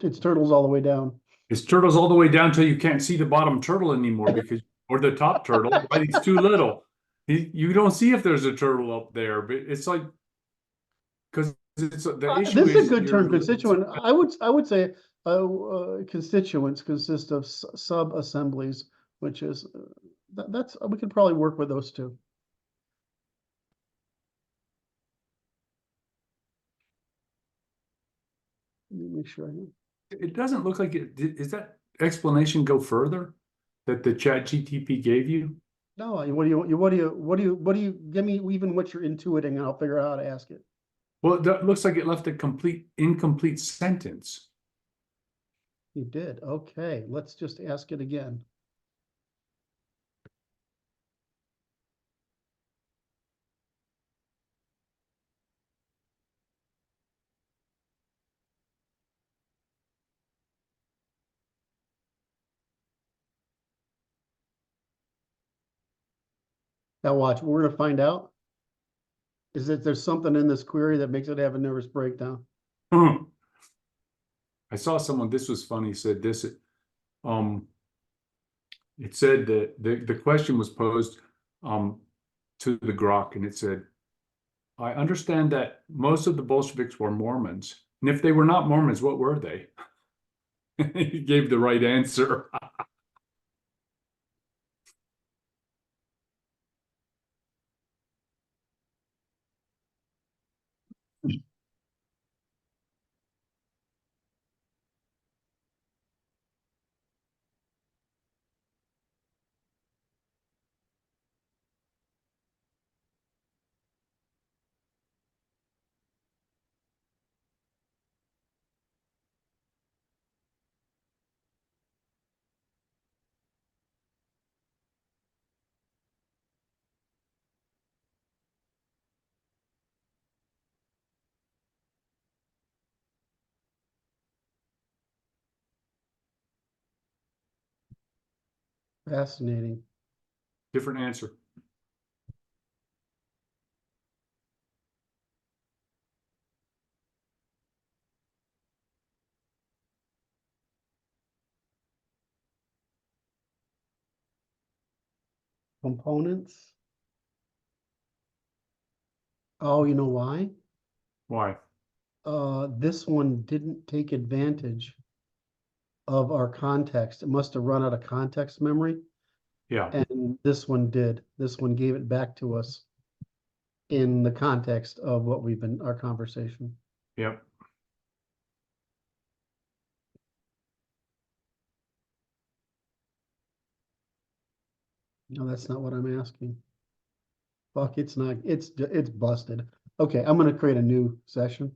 It's turtles all the way down.
it's turtles all the way down till you can't see the bottom turtle anymore because, or the top turtle, right? He's too little. You don't see if there's a turtle up there, but it's like, because it's the issue
This is a good
you're-
term, constituent. I would say constituents consist of sub-assemblies, which is that's we could probably work with those two. Let me make sure I know.
It doesn't look like it. Is that explanation go further that the chat GTP gave you?
No, what do you give me even what you're intuiting and I'll figure out how to ask it.
Well, that looks like it left a incomplete sentence.
You did. Okay, let's just ask it again. Now watch, we're gonna find out. Is that there's something in this query that makes it have a nervous breakdown?
I saw someone, this was funny, said this, it said that the question was posed to the Grok, and it said, I understand that most of the Bolsheviks were Mormons, and if they were not Mormons, what were they? He gave the right answer.
Fascinating.
Different answer.
Components. Oh, you know why?
Why?
This one didn't take advantage of our context. It must have run out of context memory.
Yeah.
And this one did. This one gave it back to us in the context of what we've been, our conversation.
Yep.
No, that's not what I'm asking. Fuck, it's not, it's busted. Okay, I'm gonna create a new session.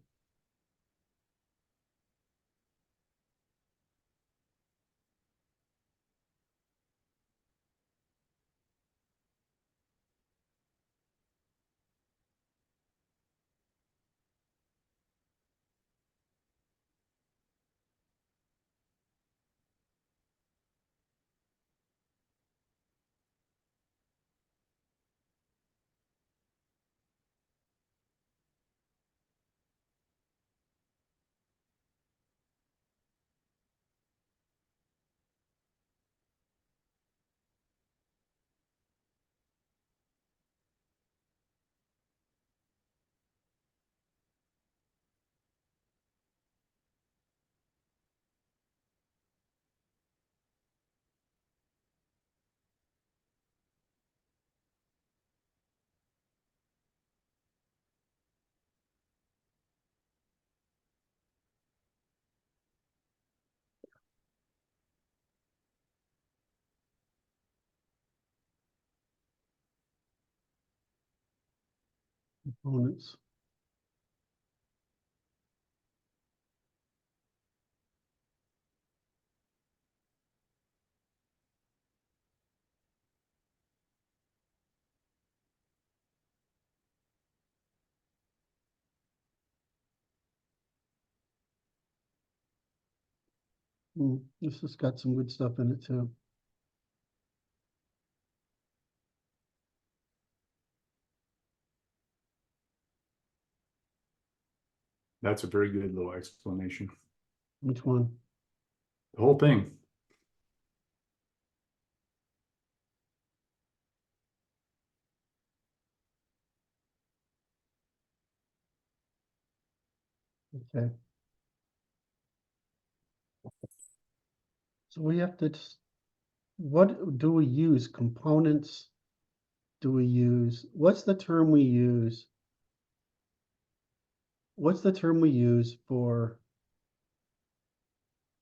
Components. This has got some good stuff in it too.
That's a very good little explanation.
Which one?
The whole thing.
Okay. So we have to, what do we use? Components? Do we use, what's the term we use? What's the term we use for,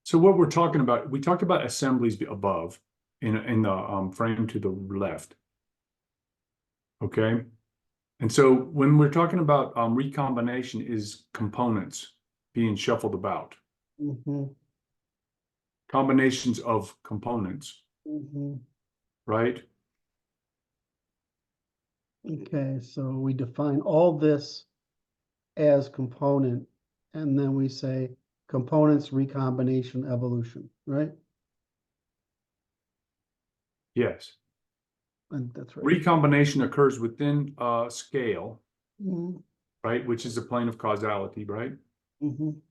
So what we're talking about, we talked about assemblies above in the frame to the left. Okay. And so when we're talking about recombination is components being shuffled about,
mhm,
combinations of components,
mhm.
right?
Okay, so we define all this as component, and then we say components, recombination, evolution, right?
Yes.
And that's right.
Recombination occurs within a scale,
Mhm,
right? Which is the plane of causality, right?
mhm.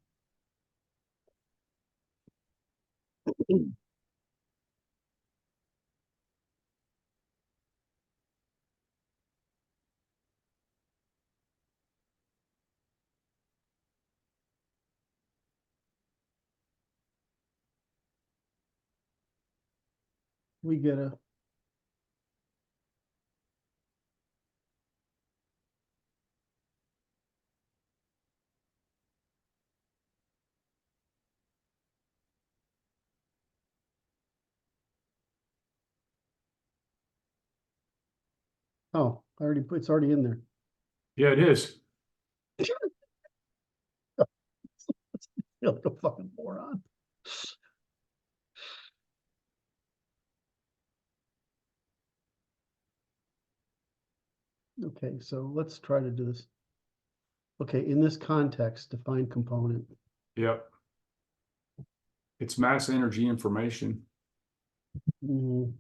We get a, Oh, it's already in there.
Yeah, it is.
You're like a fucking moron. Okay, so let's try to do this. Okay, in this context, define component.
Yep. It's mass energy information.
Mhm.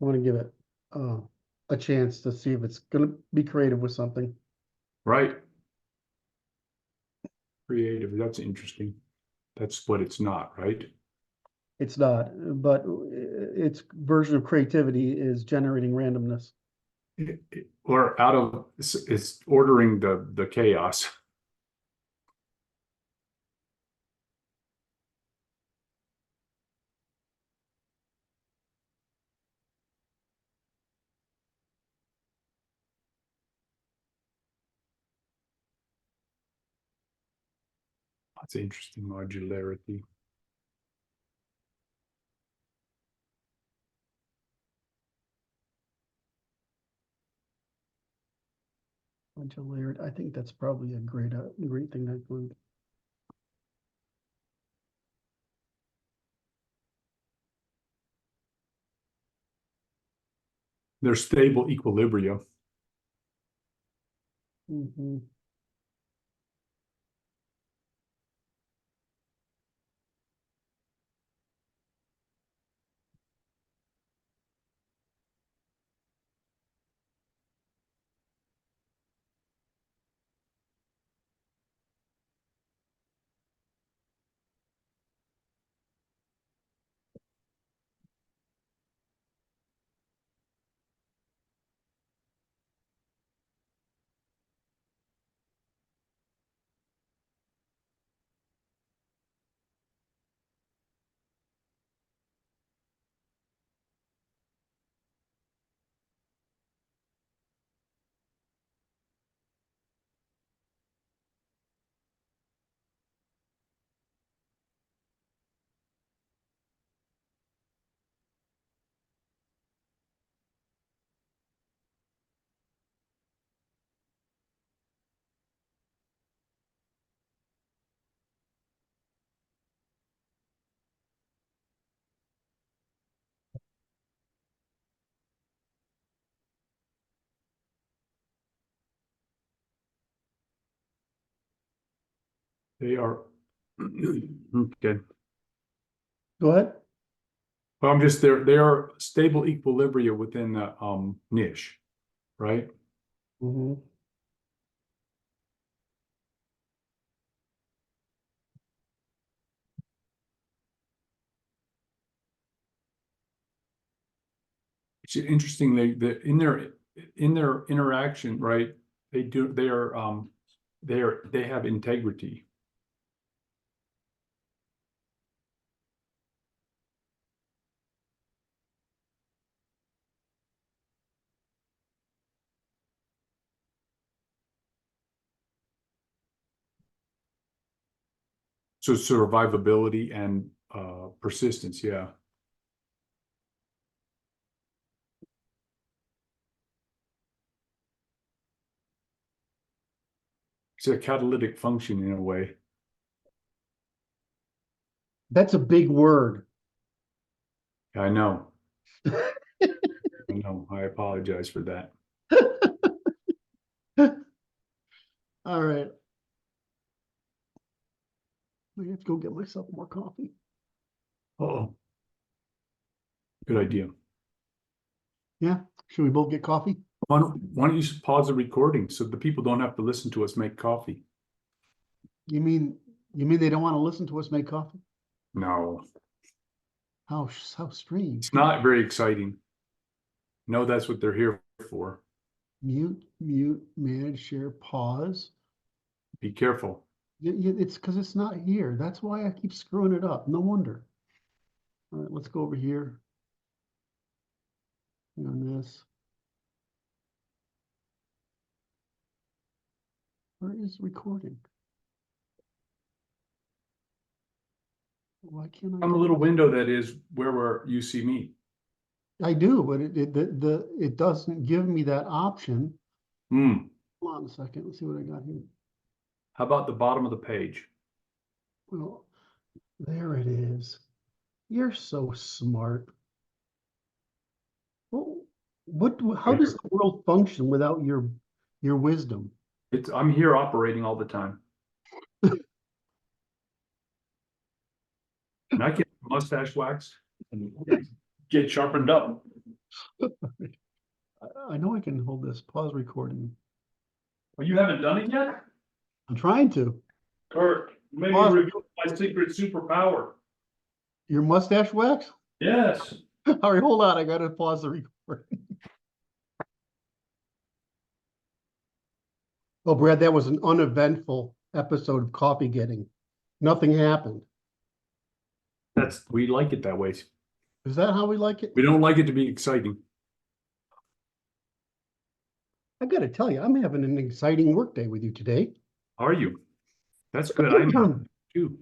I want to give it a chance to see if it's going to be creative with something.
Right. Creative. That's interesting. That's what it's not, right?
It's not, but its version of creativity is generating randomness.
Or out of it's ordering the chaos. That's interesting modularity.
Modularity. I think that's probably a great thing to include.
They're stable equilibrium.
Mhm.
They are okay.
Go ahead.
Well, I'm just there. They are stable equilibria within the niche, right?
Mhm.
It's interesting. They in their interaction, right? They have integrity. So survivability and persistence, yeah. It's a catalytic function in a way.
That's a big word.
I know. I know. I apologize for that.
All right. I have to go get myself more coffee.
Oh, good idea.
Yeah. Should we both get coffee?
Why don't you pause the recording so the people don't have to listen to us make coffee?
You mean they don't want to listen to us make coffee?
No,
How strange.
it's not very exciting. No, that's what they're here for.
Mute, manage, share, pause.
Be careful.
It's because it's not here. That's why I keep screwing it up. No wonder. All right, let's go over here on this. Where is recording? Why can't
On the little window that is where you see me.
I do, but it doesn't give me that option.
Hmm.
Hold on a second. Let's see what I got here.
How about the bottom of the page?
Well, there it is. You're so smart. Well, how
Right
does
here.
the world function without your wisdom?
I'm here operating all the time. And I get mustache waxed and get sharpened up.
I know I can hold this. Pause recording.
Well, you haven't done it yet?
I'm trying to.
Curt, maybe
Pause.
reveal my secret superpower.
Your mustache wax?
Yes.
All right, hold on. I gotta pause the recording. Oh, Brad, that was an uneventful episode of coffee getting. Nothing happened.
We like it that way.
Is that how we like it?
We don't like it to be exciting.
I gotta tell you, I'm having an exciting workday with you today.
Are you? That's good. I am too.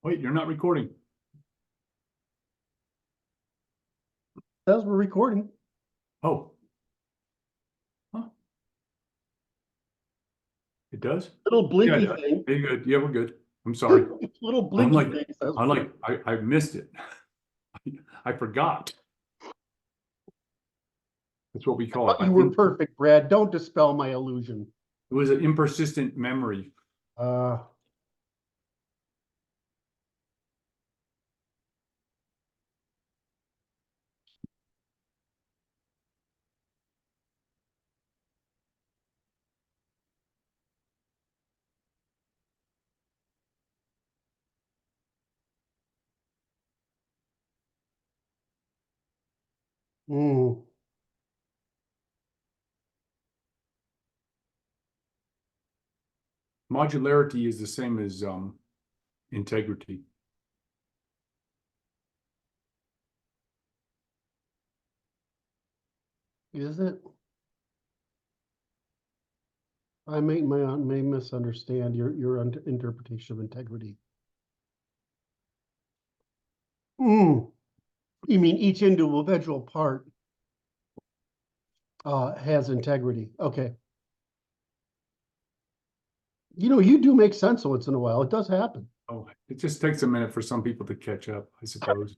Wait, you're not recording.
As we're recording.
Oh. Huh? It does?
Little blinky
Yeah,
thing.
hey, good. Yeah, we're good. I'm sorry.
Little blinky
I'm
thing.
I missed it. I forgot. That's what we call it.
You were perfect, Brad. Don't dispel my illusion.
It was an impersistent memory.
Uh, mm,
Modularity is the same as integrity.
is it? I may misunderstand your interpretation of integrity. You mean each individual part has integrity? Okay. You know, you do make sense once in a while. It does happen.
Oh, it just takes a minute for some people to catch up, I suppose.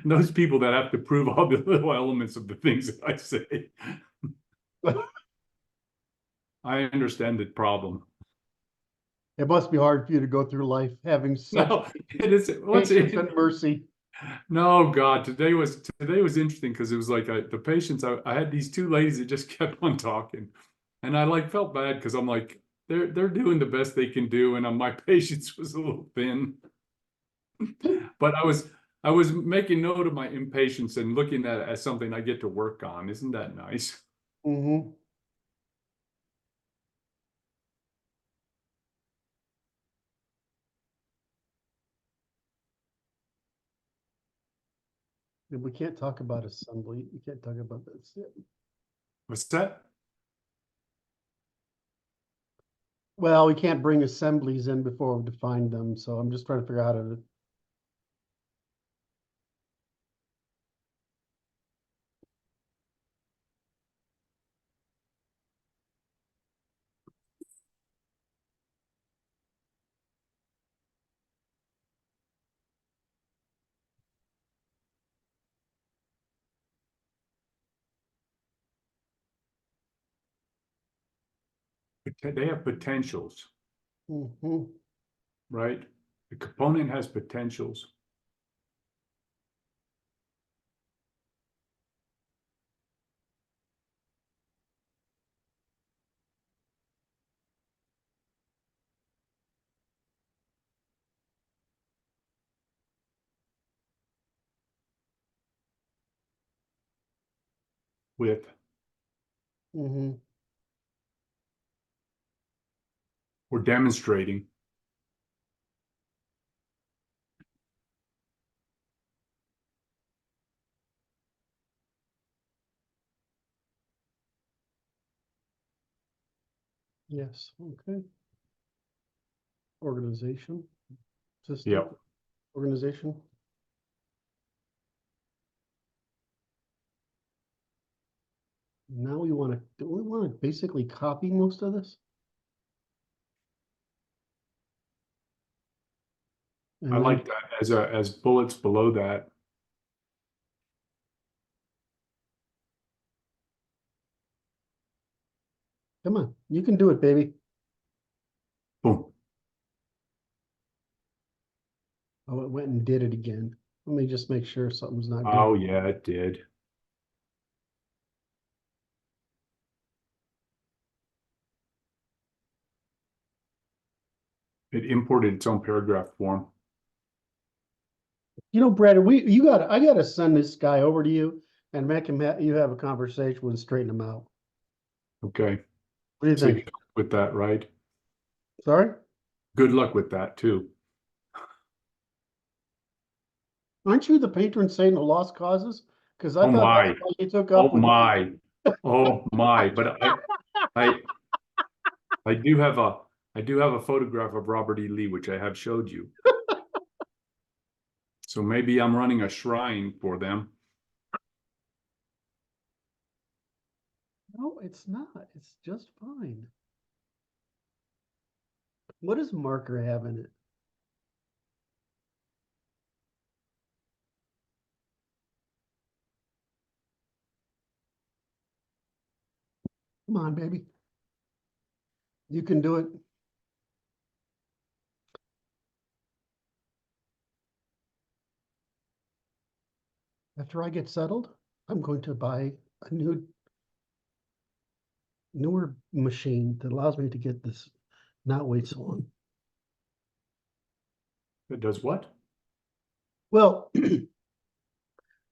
Those people that have to prove all the little elements of the things that I say. I understand the problem.
It must be hard for you to go through life having such
No, it is.
patience and mercy.
No, God, today was interesting because it was like the patients. I had these two ladies that just kept on talking, and I like felt bad because I'm like they're doing the best they can do, and my patience was a little thin. But I was making note of my impatience and looking at it as something I get to work on. Isn't that nice?
Mm-hmm. We can't talk about assembly. We can't talk about this.
What's that?
Well, we can't bring assemblies in before we define them, so I'm just trying to figure out how to.
They have potentials,
Mm-hmm.
right? The component has potentials. With
Mm-hmm.
or demonstrating.
Yes, okay. Organization, system,
Yep.
organization. Now we want to, do we want to basically copy most of this? And
I
then,
like that as bullets below that.
come on, you can do it, baby.
Boom.
Oh, it went and did it again. Let me just make sure something's not
Oh
good.
yeah, it did. It imported its own paragraph form.
You know, Brad, I gotta send this guy over to you and make him, you have a conversation with him, straighten him out.
Okay.
What do you
So
think?
with that, right?
Sorry?
Good luck with that too.
Aren't you the patron saint of lost causes? Because I
Oh
thought that's
my.
why you took
Oh
up with me.
my. Oh my. But I I do have a photograph of Robert E. Lee, which I have showed you. So maybe I'm running a shrine for them.
No, it's not. It's just fine. What does marker have in it? Come on, baby. You can do it. After I get settled, I'm going to buy a newer machine that allows me to get this, not wait so long.
It does what?
Well,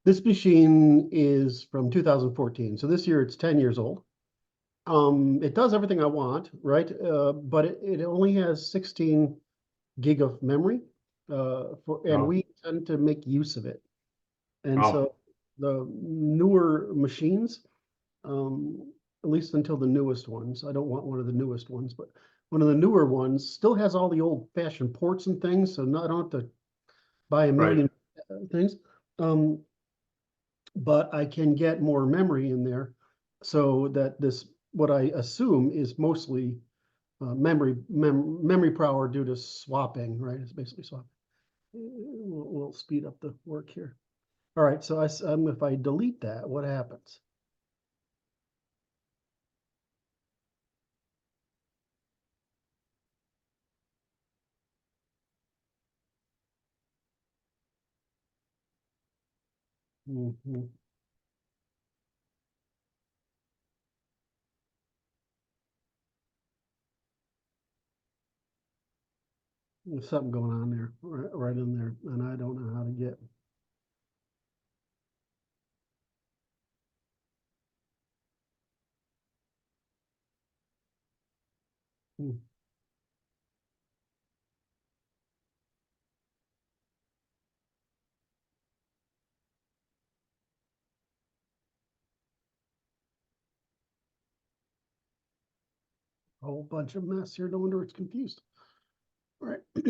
this machine is from 2014. So this year it's 10 years old. It does everything I want, right? But it only has 16 gig of memory. And
Oh,
we tend to make use of it. And
oh,
so the newer machines, at least until the newest ones, I don't want one of the newest ones, but one of the newer ones still has all the old fashioned ports and things. So I don't have to buy a
right.
million things. Um, but I can get more memory in there so that this, what I assume is mostly memory power due to swapping, right? It's basically swapping. We'll speed up the work here. All right, so if I delete that, what happens? Mhm. There's something going on there, right in there, and I don't know how to get. Hmm. A whole bunch of mess here. No wonder it's confused. All right. I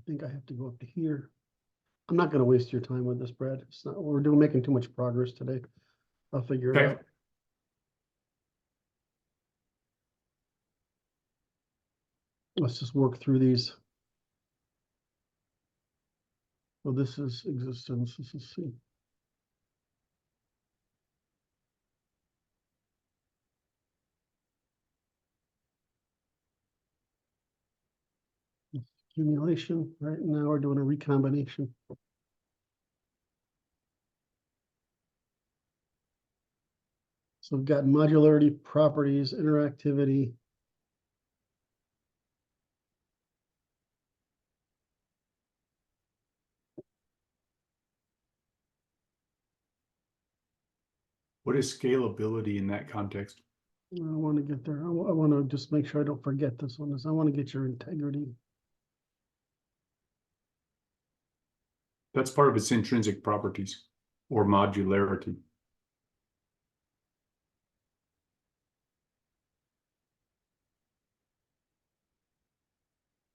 think I have to go up to here. I'm not going to waste your time with this, Brad. It's not. We're making too much progress today. I'll figure it
Okay.
out. Let's just work through these. Well, this is existence. This is C. Accumulation. Right now we're doing a recombination. So we've got modularity, properties, interactivity.
What is scalability in that context?
I want to get there. I want to just make sure I don't forget this one. I want to get your integrity.
That's part of its intrinsic properties or modularity.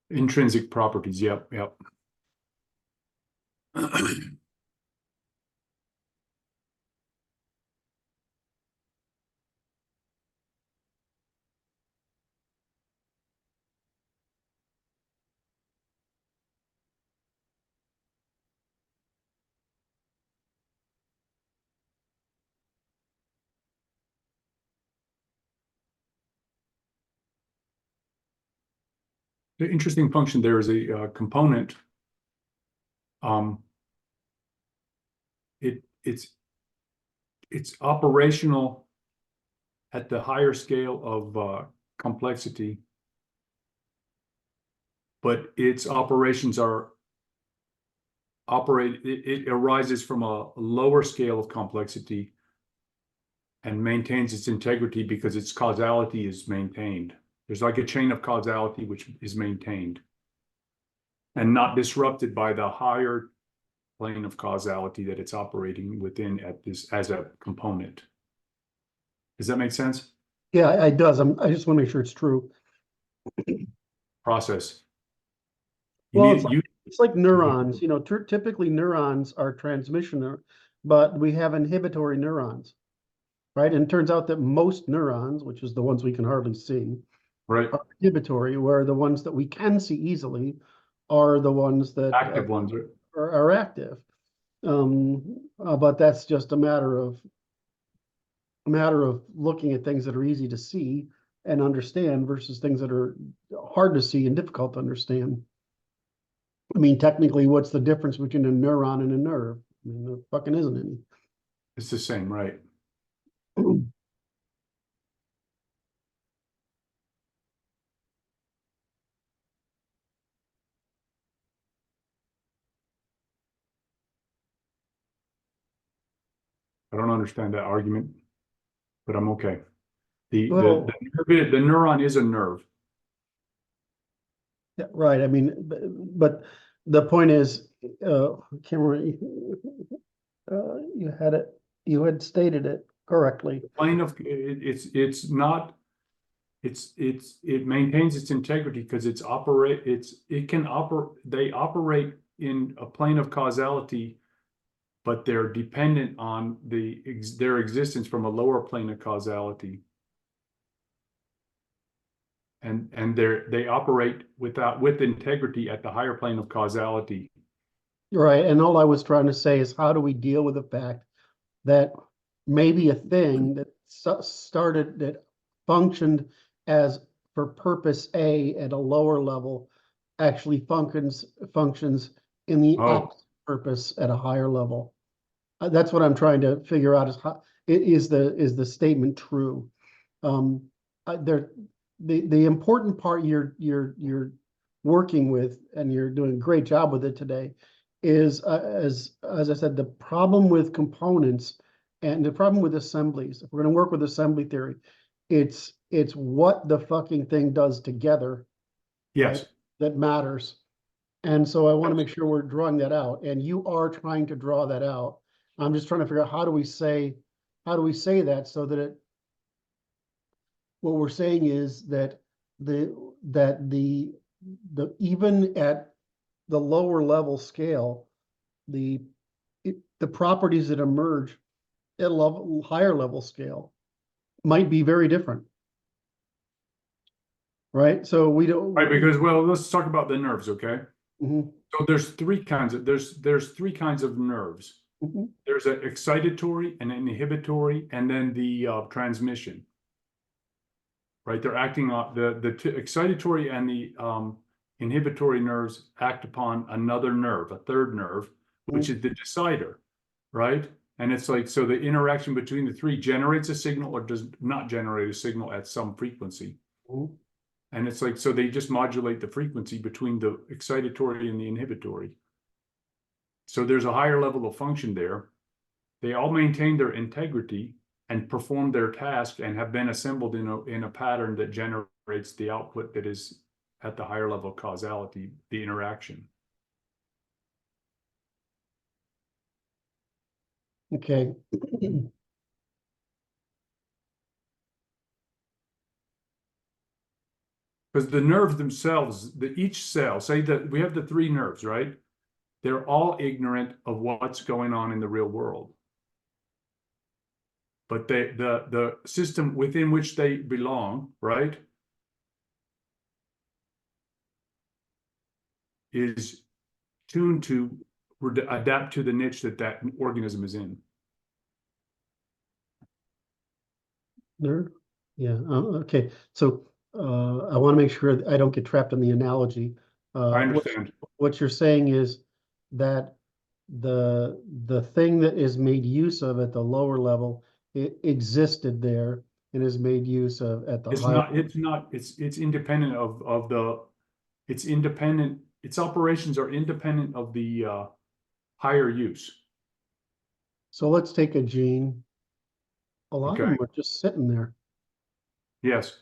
Intrinsic properties, yep. The interesting function there is a component. It's operational at the higher scale of complexity, but its operations it arises from a lower scale of complexity and maintains its integrity because its causality is maintained. There's like a chain of causality which is maintained and not disrupted by the higher plane of causality that it's operating within at this as a component. Does that make sense?
Yeah, it does. I just want to make sure it's true.
Process.
Well, it's like neurons. You know, typically neurons are transmission, but we have inhibitory neurons, right? And it turns out that most neurons, which is the ones we can hardly see,
right,
are inhibitory, where the ones that we can see easily are the ones that
active ones
are active. But that's just a matter of looking at things that are easy to see and understand versus things that are hard to see and difficult to understand. I mean, technically, what's the difference between a neuron and a nerve? I mean, there fucking isn't any.
It's the same, right? I don't understand that argument, but I'm okay. The neuron is a nerve.
Yeah, right. I mean, but the point is, Cameron, you had it. You had stated it correctly.
Plane of it maintains its integrity because they operate in a plane of causality, but they're dependent on their existence from a lower plane of causality. And they operate with integrity at the higher plane of causality.
Right. And all I was trying to say is, how do we deal with the fact that maybe a thing that that functioned as for purpose A at a lower level actually functions in the opposite purpose at a higher level? That's what I'm trying to figure out, is how is the statement true? The important part you're working with, and you're doing a great job with it today, is as I said, the problem with components and the problem with assemblies. If we're going to work with assembly theory, it's what the fucking thing does together.
Yes,
right, that matters. And so I want to make sure we're drawing that out, and you are trying to draw that out. I'm just trying to figure out how do we say that so that what we're saying is that the even at the lower level scale, the properties that emerge at a higher level scale might be very different. Right? So we don't.
right, because let's talk about the nerves, okay?
Mm-hmm.
So there's three kinds of nerves.
Mm-hmm.
There's an excitatory, an inhibitory, and then the transmission. Right, they're acting on the excitatory and the inhibitory nerves act upon another nerve, a third nerve, which is the decider, right? And it's like, so the interaction between the three generates a signal or does not generate a signal at some frequency.
Mm-hmm.
And it's like, so they just modulate the frequency between the excitatory and the inhibitory. So there's a higher level of function there. They all maintain their integrity and perform their task and have been assembled in a pattern that generates the output that is at the higher level of causality, the interaction.
Okay.
Because the nerves themselves, each cell, say that we have the three nerves, right? They're all ignorant of what's going on in the real world. But the system within which they belong, right, is tuned to adapt to the niche that organism is in.
There, yeah, okay, so, I want to make sure I don't get trapped in the analogy.
I understand.
What you're saying is that the thing that is made use of at the lower level, it existed there and is made use of at the higher.
It's independent of the, it's independent, its operations are independent of the higher use.
So let's take a gene. A lot of
Okay.
them are just sitting there.
Yes.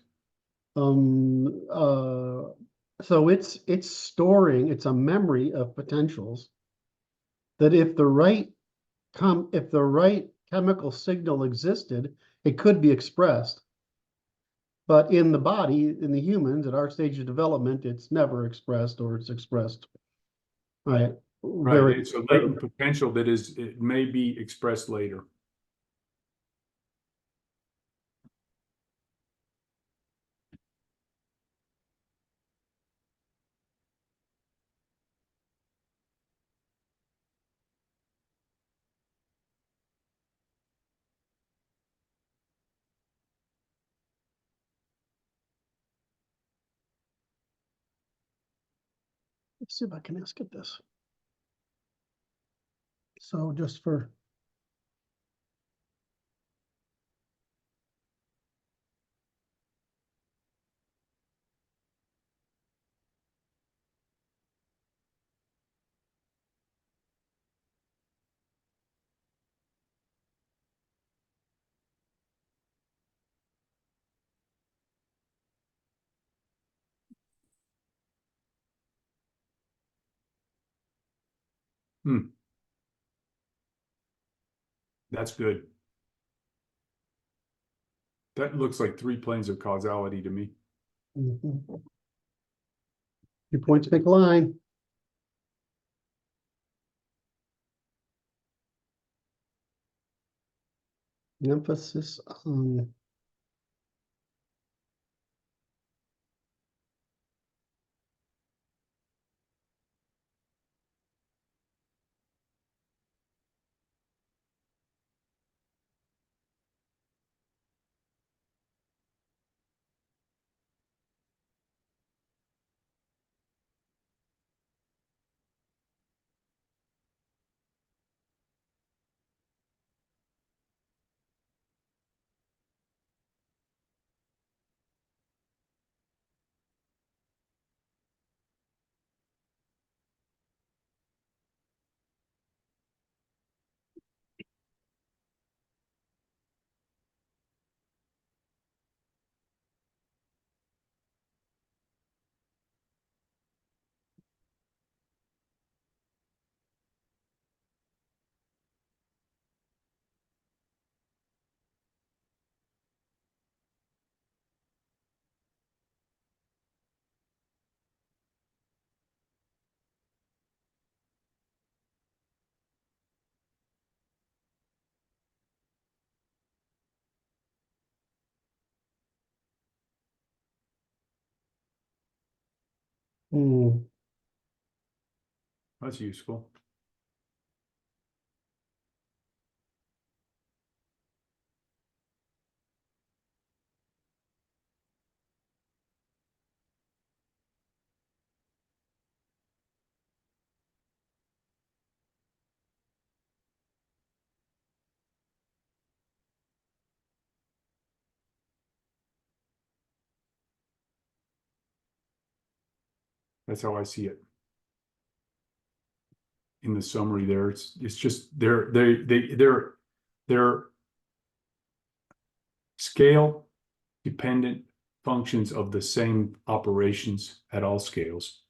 So it's storing, it's a memory of potentials that if the right chemical signal existed, it could be expressed. But in the body, in the humans, at our stage of development, it's never expressed, or it's expressed. Right.
Right. It's a latent potential that it may be expressed later.
Let's see if I can ask it this. So just for.
That's good. That looks like 3 planes of causality to me.
2 points make a line. Emphasis on.
That's useful. That's how I see it. In the summary there, it's just they're Scale dependent functions of the same operations at all scales.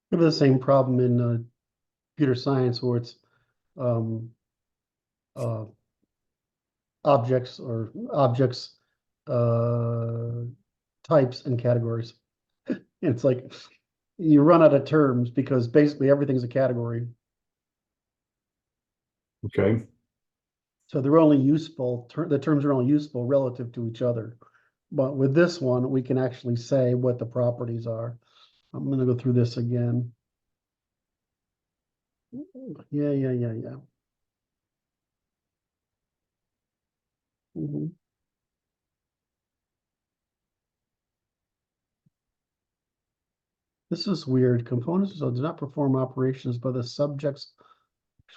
We have the same problem in computer science where it's um, uh, objects or objects, types and categories. It's like you run out of terms because basically everything's a category.
Okay.
So they're only useful, the terms are only useful relative to each other. But with this one, we can actually say what the properties are. I'm gonna go through this again. Yeah. Mhm. This is weird. Components do not perform operations by the subjects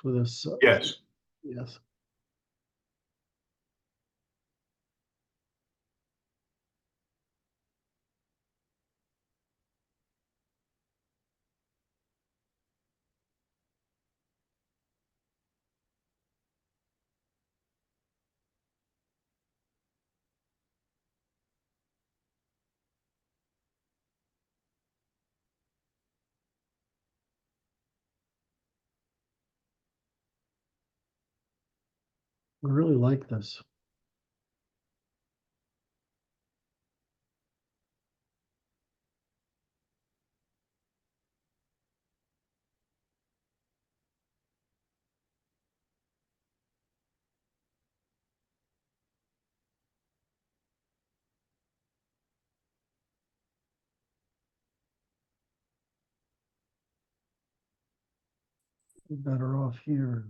with a
Yes.
yes. I really like this. We're better off here.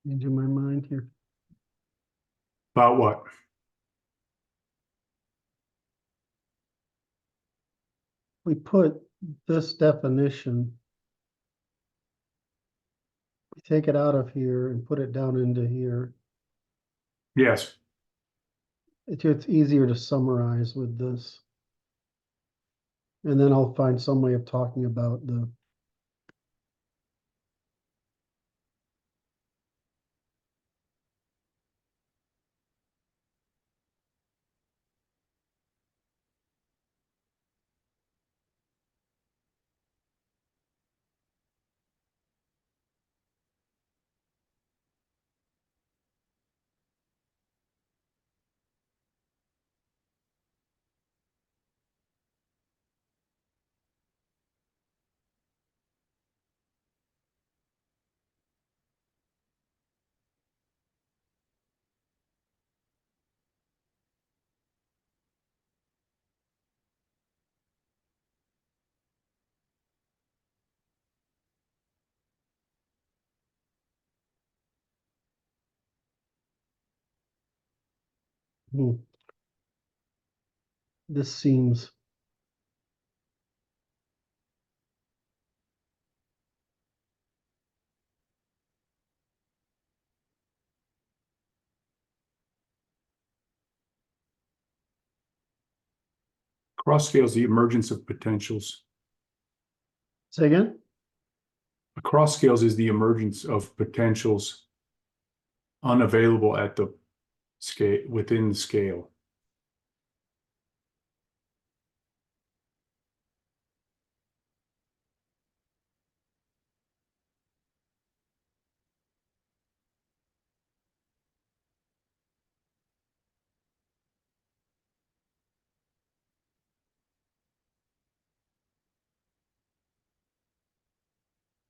Into my mind here.
About what?
We put this definition, we take it out of here and put it down into here.
Yes.
It's easier to summarize with this. And then I'll find some way of talking about the this seems
Cross scale is the emergence of potentials.
say again?
Across scales is the emergence of potentials unavailable at the scale within the scale.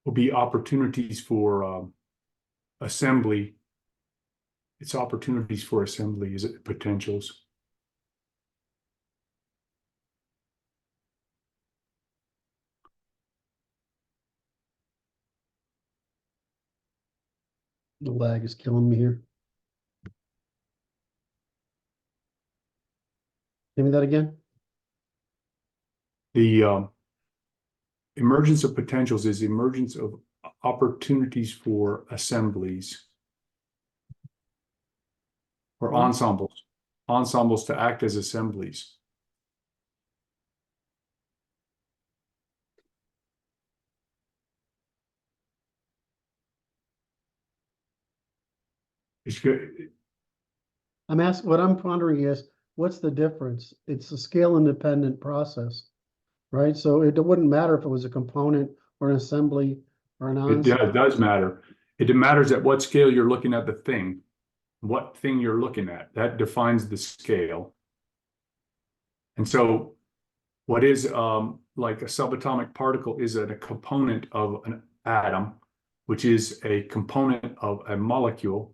Will be opportunities for assembly. It's opportunities for assembly, is it potentials?
The lag is killing me here. Give me that again.
The emergence of potentials is the emergence of opportunities for assemblies or ensembles to act as assemblies. It's good.
What I'm pondering is, what's the difference? It's a scale independent process, right? So it wouldn't matter if it was a component or an assembly or an
It does matter. It matters at what scale you're looking at the thing, what thing you're looking at. That defines the scale. And so what is like a subatomic particle is a component of an atom, which is a component of a molecule.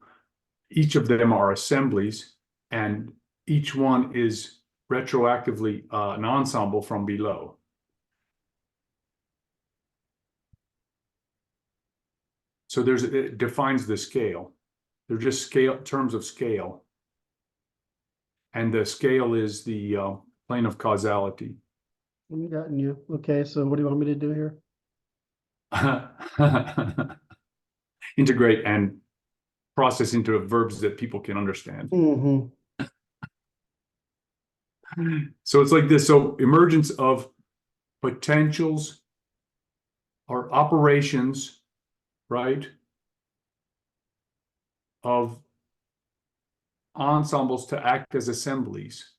Each of them are assemblies, and each one is retroactively an ensemble from below. So it defines the scale. They're just terms of scale. And the scale is the plane of causality.
I'm gotten you. Okay, so what do you want me to do here?
Integrate and process into verbs that people can understand.
Mm-hmm.
So it's like this. So emergence of potentials or operations, right, of ensembles to act as assemblies.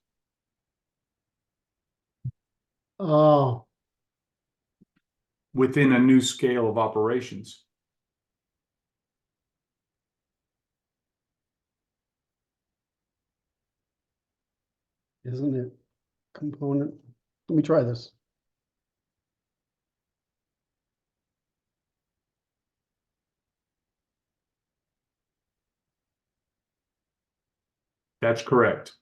Oh,
Within a new scale of operations.
isn't it component? Let me try this.
That's correct.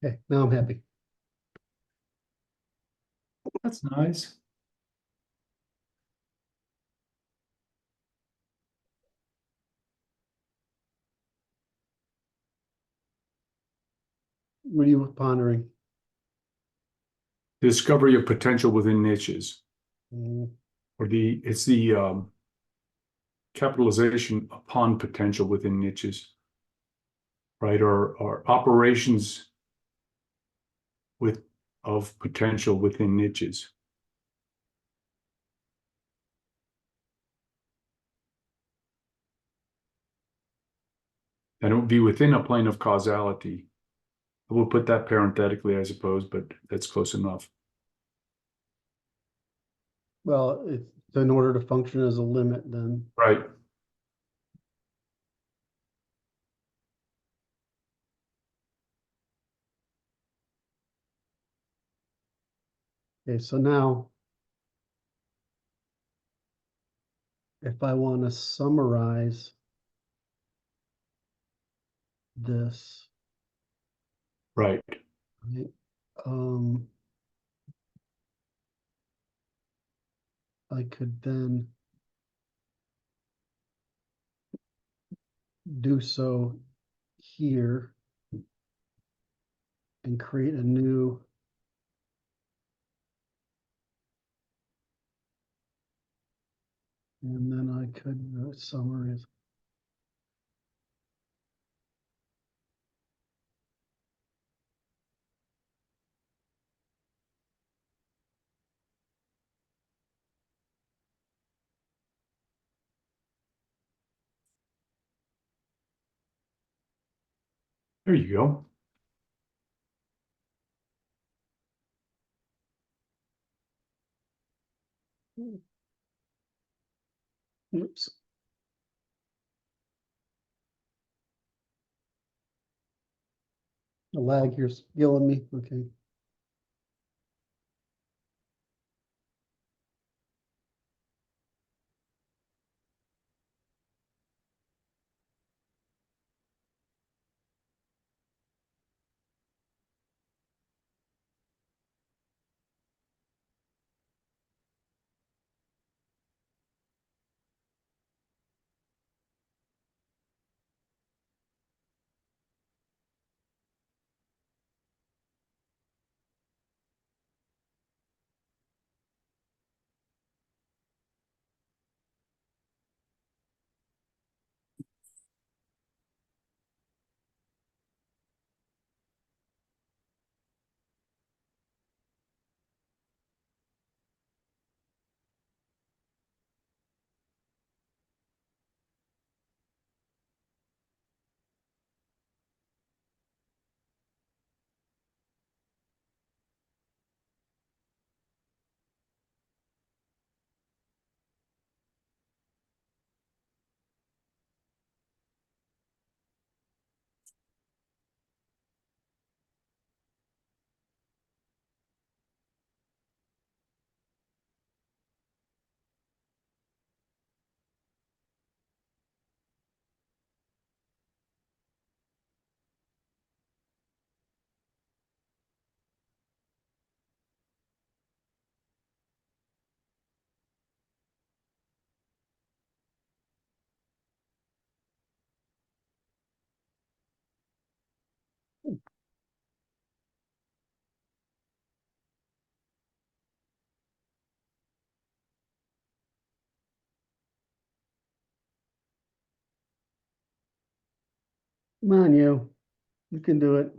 Okay, now I'm happy.
That's nice.
What are you pondering?
Discovery of potential within niches,
Mm,
or it's the capitalization upon potential within niches, right? Or operations of potential within niches. And it would be within a plane of causality. I will put that parenthetically, I suppose, but that's close enough.
well, it's in order to function as a limit, then.
Right.
Okay, so now if I want to summarize this,
Right.
right, um, I could then do so here and create a new and then I could summarize.
There you go.
Oops. The lag here's killing me. Okay. Come on, you can do it.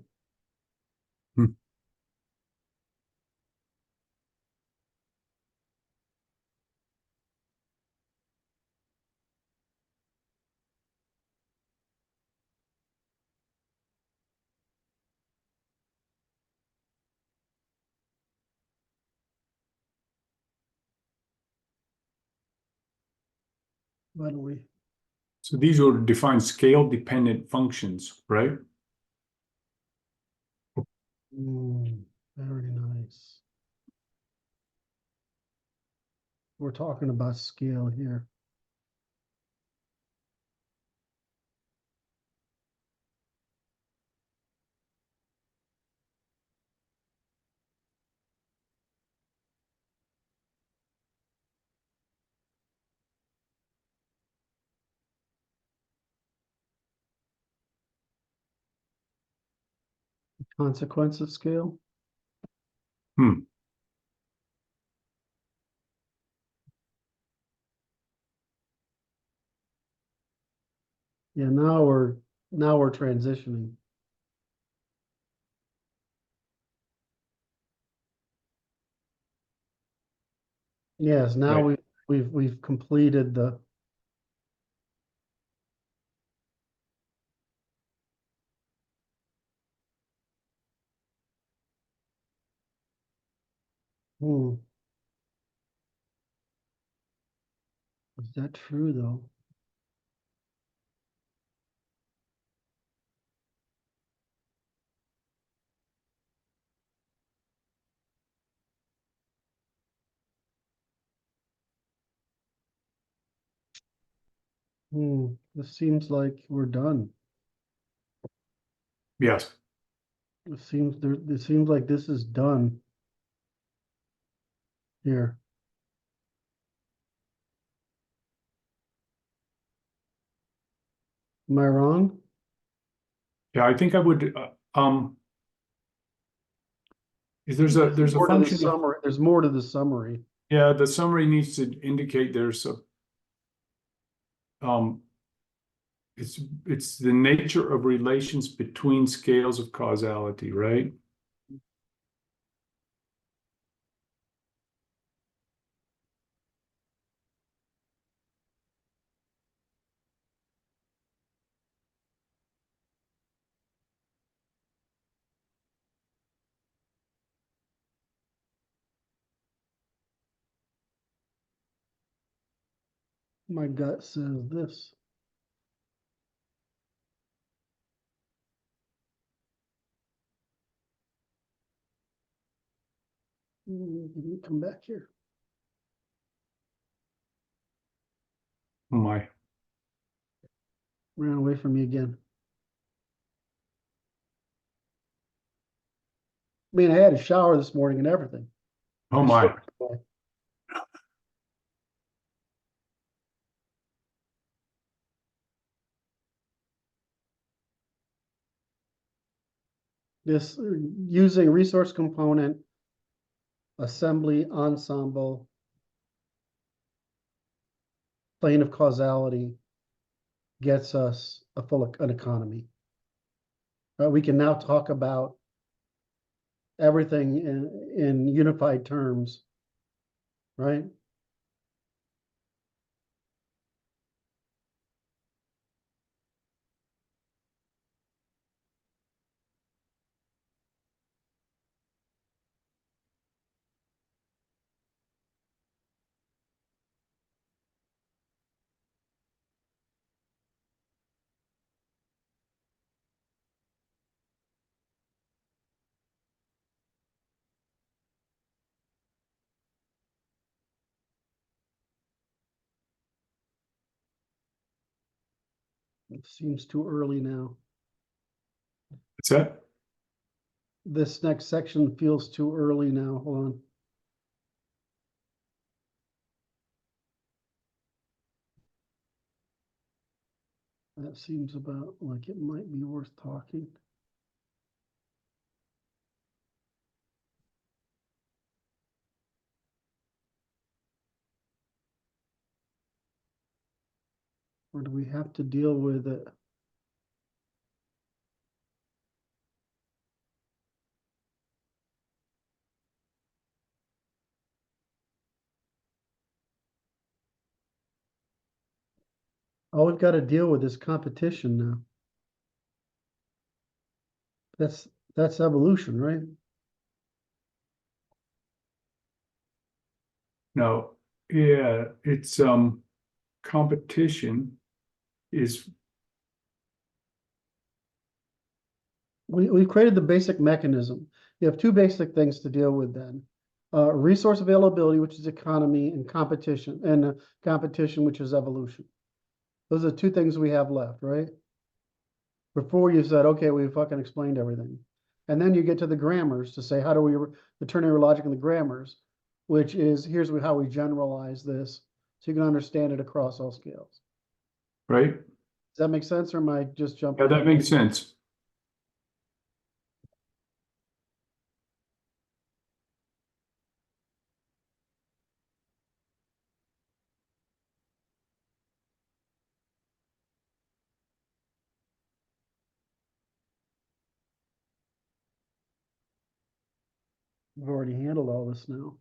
Why don't we?
So these will define scale dependent functions, right?
Very nice. We're talking about scale here. Consequence of scale.
Hmm.
Yeah, now we're transitioning. Yes, now
Right.
we've completed the hmm. Is that true though? This seems like we're done.
Yes.
It seems like this is done here. Am I wrong?
Yeah, I think I would, is there's a
More to the
function of,
summary. There's more to the summary.
yeah, the summary needs to indicate there's a, um, it's the nature of relations between scales of causality, right?
My gut says this. Come back here.
Oh my.
Ran away from me again. I mean, I had a shower this morning and everything.
Oh my.
This using resource component, assembly, ensemble, plane of causality gets us an economy. We can now talk about everything in unified terms, right? It seems too early now.
What's that?
This next section feels too early now. Hold on. That seems about like it might be worth talking. Or do we have to deal with it? All we've got to deal with is competition now. That's evolution, right?
No, yeah, it's competition is
We've created the basic mechanism. You have two basic things to deal with then. Resource availability, which is economy, and competition, which is evolution. Those are two things we have left, right? Before you said, okay, we fucking explained everything. And then you get to the grammars to say, how do we, the ternary logic and the grammars, which is, here's how we generalize this, so you can understand it across all scales.
right.
Does that make sense, or am I just jumping?
Yeah, that makes sense.
We've already handled all this now.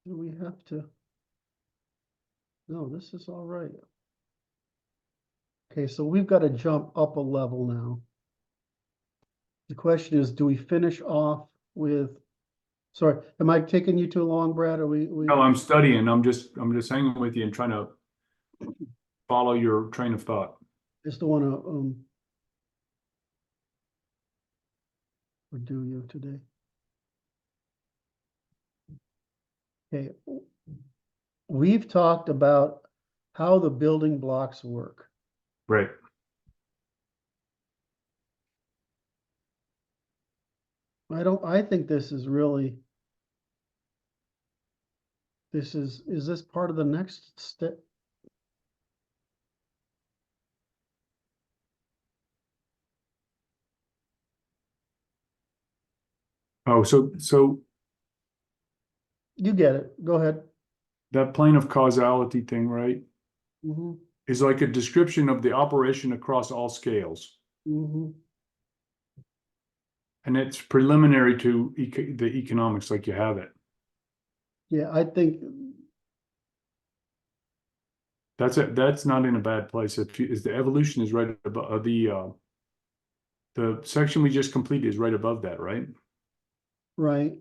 Do we have to? No, this is all right. Okay, so we've got to jump up a level now. The question is, do we finish off with, sorry, am I taking you too long, Brad? Are we?
No, I'm studying. I'm just hanging with you and trying to follow your train of thought.
Just don't want to, or do you today? Okay, we've talked about how the building blocks work.
Right.
I think this is really, is this part of the next step?
Oh, so
You get it. Go ahead.
that plane of causality thing, right,
Mm-hmm.
is like a description of the operation across all scales.
Mm-hmm.
And it's preliminary to the economics, like you have it.
Yeah, I think
That's it. That's not in a bad place. Is the evolution is right above the section we just completed is right above that, right?
right.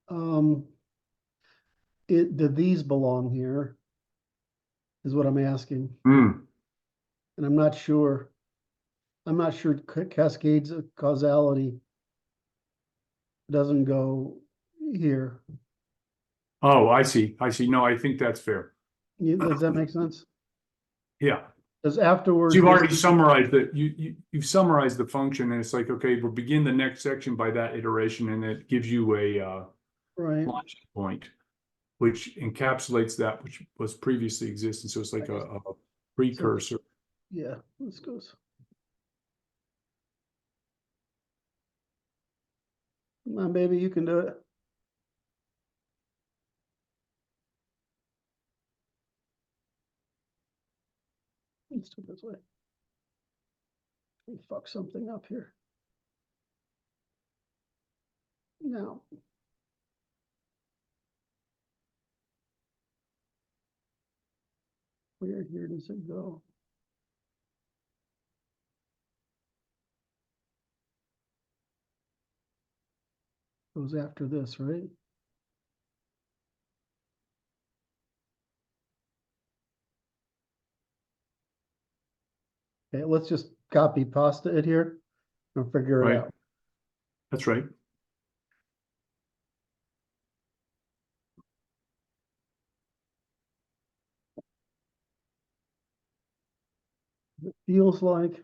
Do these belong here? Is what I'm asking.
Mm.
And I'm not sure. I'm not sure cascades of causality doesn't go here.
Oh, I see. I see. No, I think that's fair.
Does that make sense?
Yeah.
Because
So
afterwards,
you've already summarized that. You've summarized the function, and it's like, okay, we'll begin the next section by that iteration, and it gives you a
right.
launching point, which encapsulates that which was previously existing. So it's like a precursor.
Yeah, this goes. Come on, baby, you can do it. Let's do it this way. We fuck something up here. Now. Where here does it go? Goes after this, right? Okay, let's just copy pasta it here and figure it
Right.
out.
That's right.
It feels like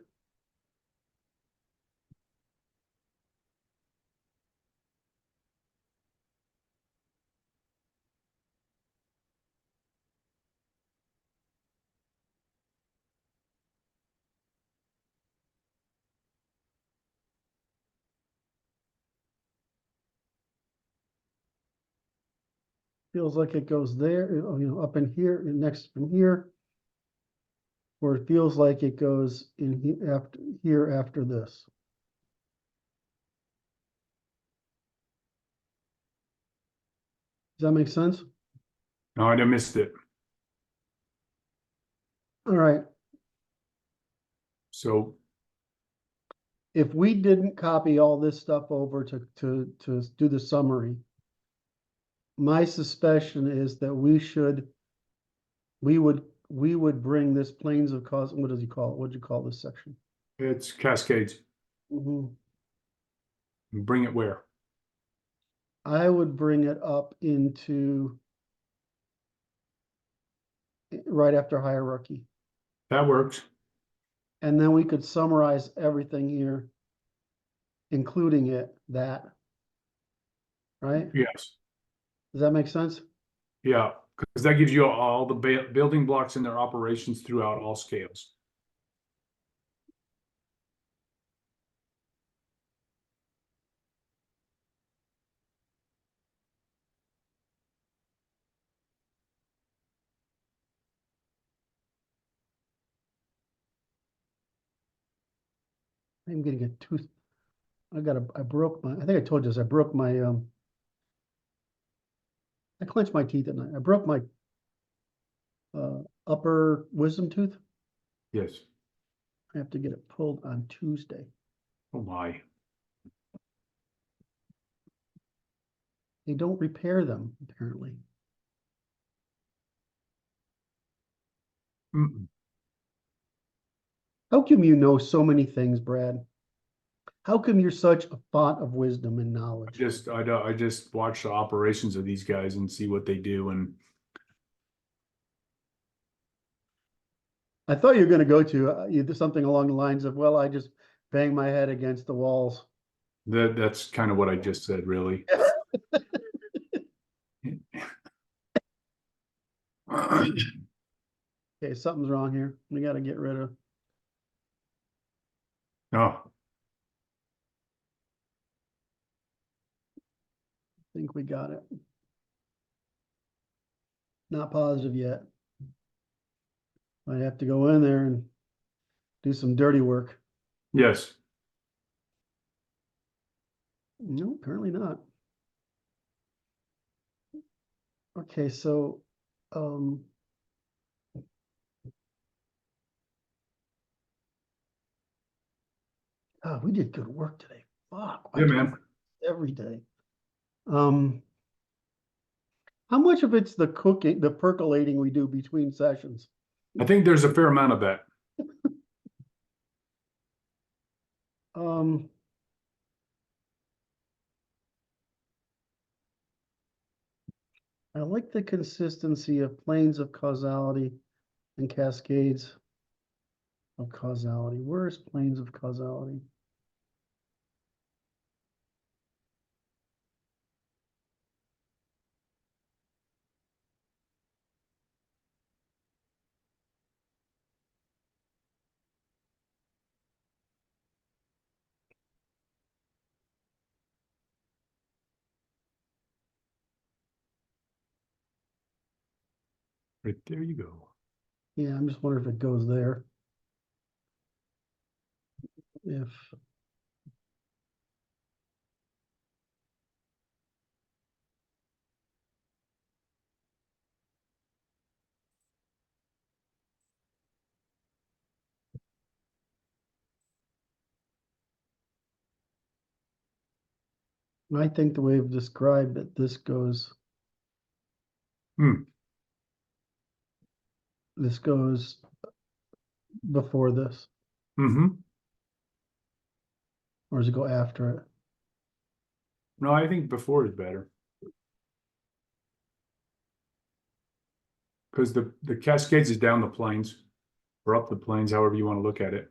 it goes there, up in here, and next from here, or it feels like it goes in here after this. Does that make sense?
No, I missed it.
All right.
So,
If we didn't copy all this stuff over to do the summary, my suspicion is that we would bring this planes of cause, what does he call it? What'd you call this section?
it's cascades.
Mhm.
Bring it where?
I would bring it up into right after hierarchy.
That works.
And then we could summarize everything here, including that, right?
Yes.
Does that make sense?
Yeah, because that gives you all the building blocks in their operations throughout all scales.
I'm getting a tooth. I broke my, I think I told you this, I broke my, I clenched my teeth at night. I broke my upper wisdom tooth.
Yes.
I have to get it pulled on Tuesday.
Oh my.
They don't repair them, apparently.
Mm-mm.
How come you know so many things, Brad? How come you're such a font of wisdom and knowledge?
I just watch the operations of these guys and see what they do, and
I thought you were going to go to either something along the lines of, well, I just bang my head against the walls.
that's kind of what I just said, really.
Okay, something's wrong here. We got to get rid of.
Oh,
I think we got it. Not positive yet. Might have to go in there and do some dirty work.
yes.
No, apparently not. Okay, so we did good work today. Fuck, why
Yeah,
do we
man.
do this every day? How much of it's the cooking, the percolating we do between sessions?
I think there's a fair amount of that.
Um, I like the consistency of planes of causality and cascades of causality. Where's planes of causality?
Right there you go.
Yeah, I'm just wondering if it goes there. If I think the way I've described it, this goes
Hmm.
before this,
Mm-hmm.
or does it go after it?
No, I think before is better. Because the Cascades is down the plains or up the plains, however you want to look at it.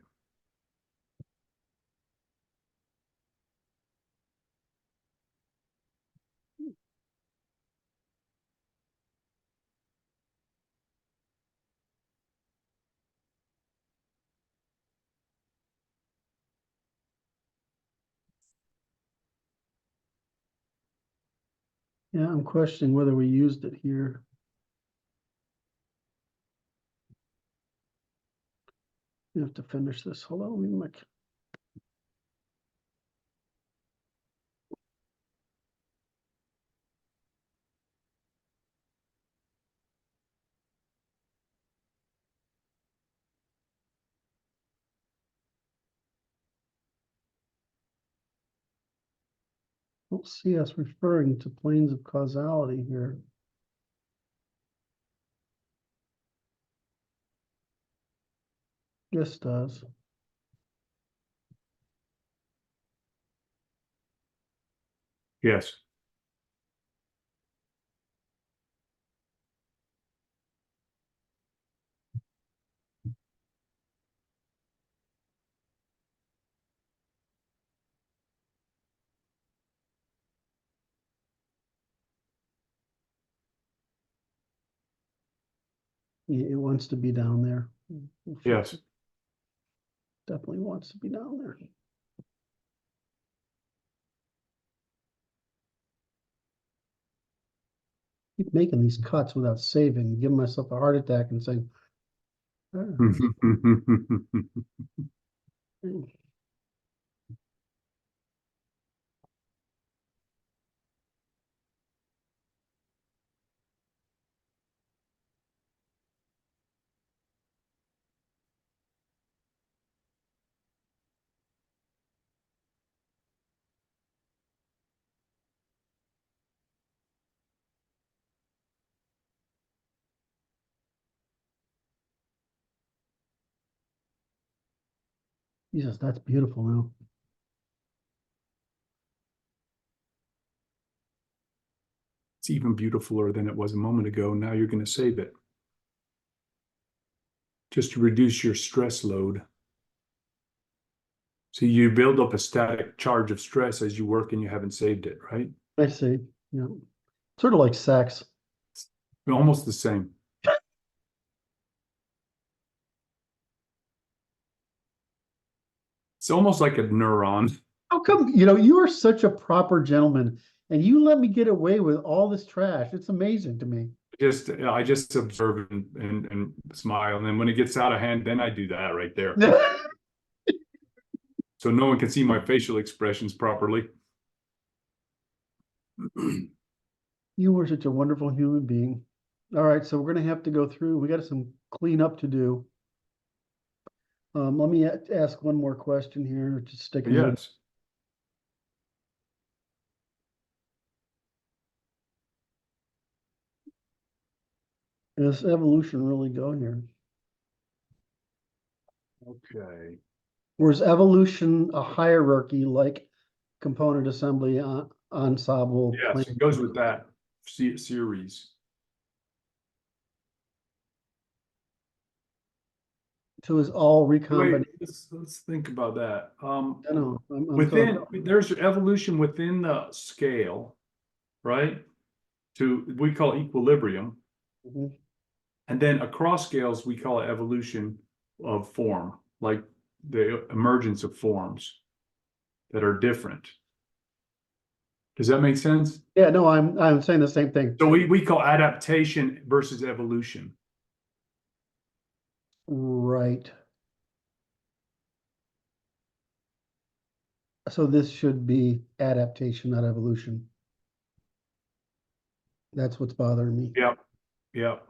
Yeah, I'm questioning whether we used it here. You have to finish this. Hold on, let me make. Don't see us referring to planes of causality here. This does.
Yes.
Yeah, it wants to be down there. We'll fix
Yes.
it. Definitely wants to be down there. Keep making these cuts without saving, giving myself a heart attack and saying, Jesus, that's beautiful now.
It's even beautifuler than it was a moment ago. Now you're going to save it. Just to reduce your stress load. So you build up a static charge of stress as you work and you haven't saved it, right?
I see. Yeah. Sort of like sex.
Almost the same. It's almost like a neuron.
How come, you are such a proper gentleman and you let me get away with all this trash? It's amazing to me.
I just observe and smile. And then when it gets out of hand, then I do that right there. So no one can see my facial expressions properly.
You were such a wonderful human being. All right, so we're going to have to go through. We got some cleanup to do. Let me ask one more question here. Just sticking with
Yes.
does evolution really go here?
Okay.
Or is evolution a hierarchy like component assembly, ensemble?
Yes, it goes with that series.
So is all
Wait,
recombination?
let's think about that.
I know. I'm
Within
talking-
there's evolution within the scale, right? We call equilibrium,
Mhm.
and then across scales we call it evolution of form, like the emergence of forms that are different. Does that make sense?
Yeah, no, I'm saying the same thing.
So we call adaptation versus evolution.
Right. So this should be adaptation, not evolution. That's what's bothering me.
Yep. Yep.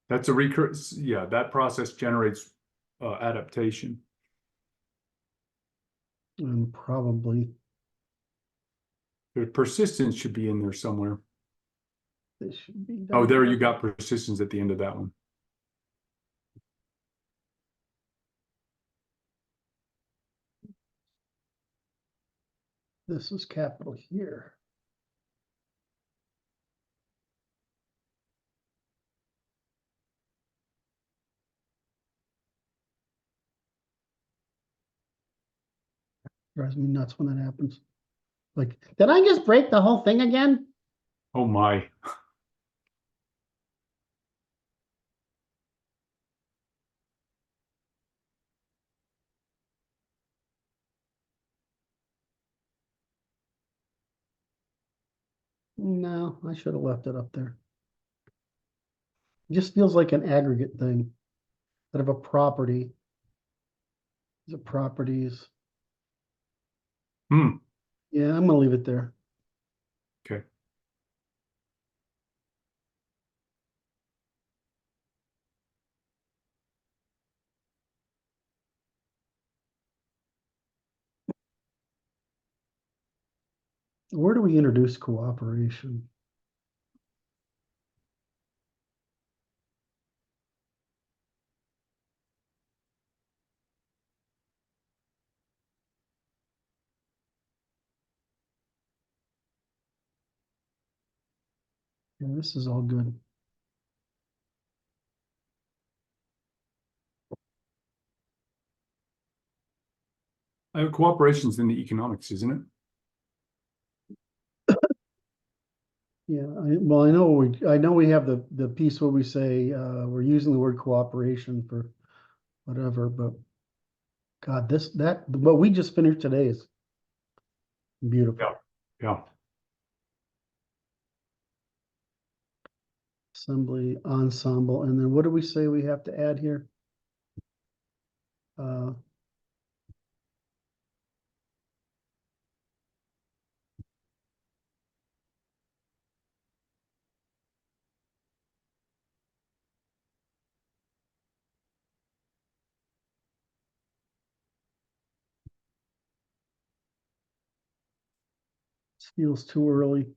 That's a yeah, that process generates adaptation.
And probably
The persistence should be in there somewhere.
this should be
Oh,
done.
there you got persistence at the end of that one.
This is capital here. Drives me nuts when that happens. Like, did I just break the whole thing again?
Oh my.
No, I should have left it up there. It just feels like an aggregate thing. Instead of a property. The properties.
Hmm.
Yeah, I'm gonna leave it there.
Okay.
Where do we introduce cooperation? Yeah, this is all good.
Cooperation's in the economics, isn't it?
Yeah, well, I know we have the piece where we say, we're using the word cooperation for whatever, but God, what we just finished today is beautiful.
Yeah.
Assembly, ensemble, and then what do we say we have to add here? Feels too early.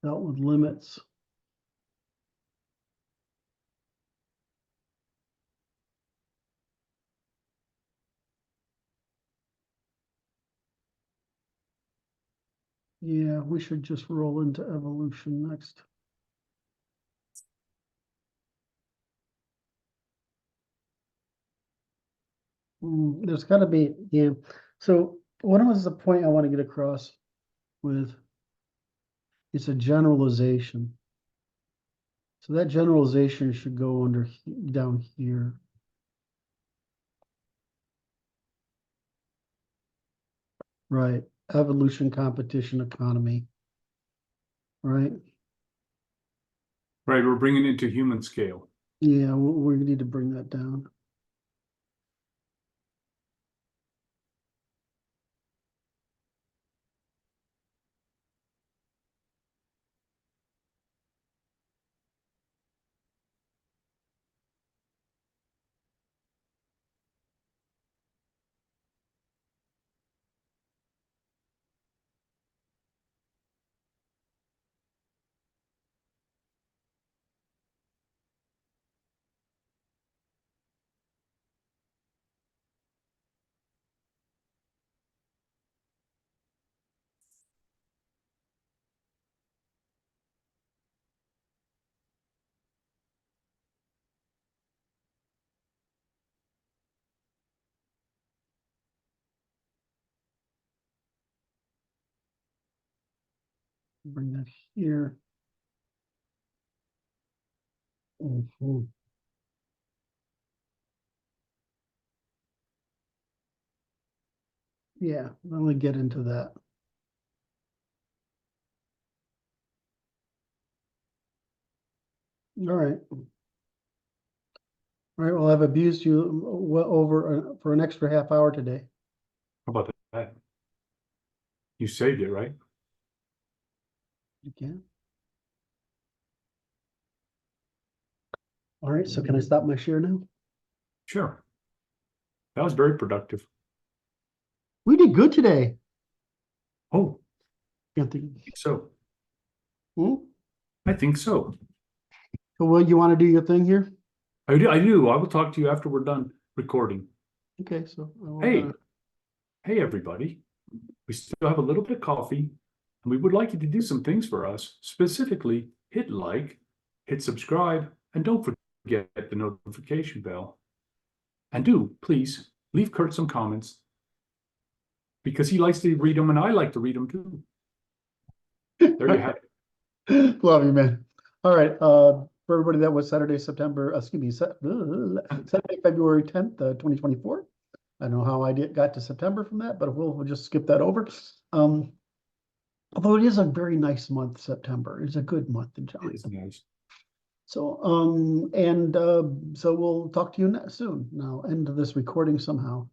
Dealt with limits. Yeah, we should just roll into evolution next. There's gotta be, yeah. So what was the point I want to get across with? It's a generalization. So that generalization should go down here. Right, evolution, competition, economy. Right,
Right, we're bringing it to human scale.
yeah, we need to bring that down. Bring that here. Mhm. Yeah, let me get into that. All right. All right, well, I've abused you over for an extra half hour today.
How about that? You saved it, right?
You can. All right, so can I stop my share now?
Sure. That was very productive.
We did good today.
Oh,
Can't think.
so
Hmm?
I think so.
So, well, you want to do your thing here?
I do. I do. I will talk to you after we're done recording.
Okay, so
Hey, everybody. We still have a little bit of coffee, and we would like you to do some things for us. Specifically, hit like, hit subscribe, and don't forget the notification bell. And do, please, leave Curt some comments because he likes to read them and I like to read them too. There you have it.
love you, man. All right, for everybody, that was Saturday, February 10th, 2024. I don't know how I got to September from that, but we'll just skip that over. Although it is a very nice month, September. It's a good month in July.
It's nice.
So, so we'll talk to you soon. Now, end this recording somehow.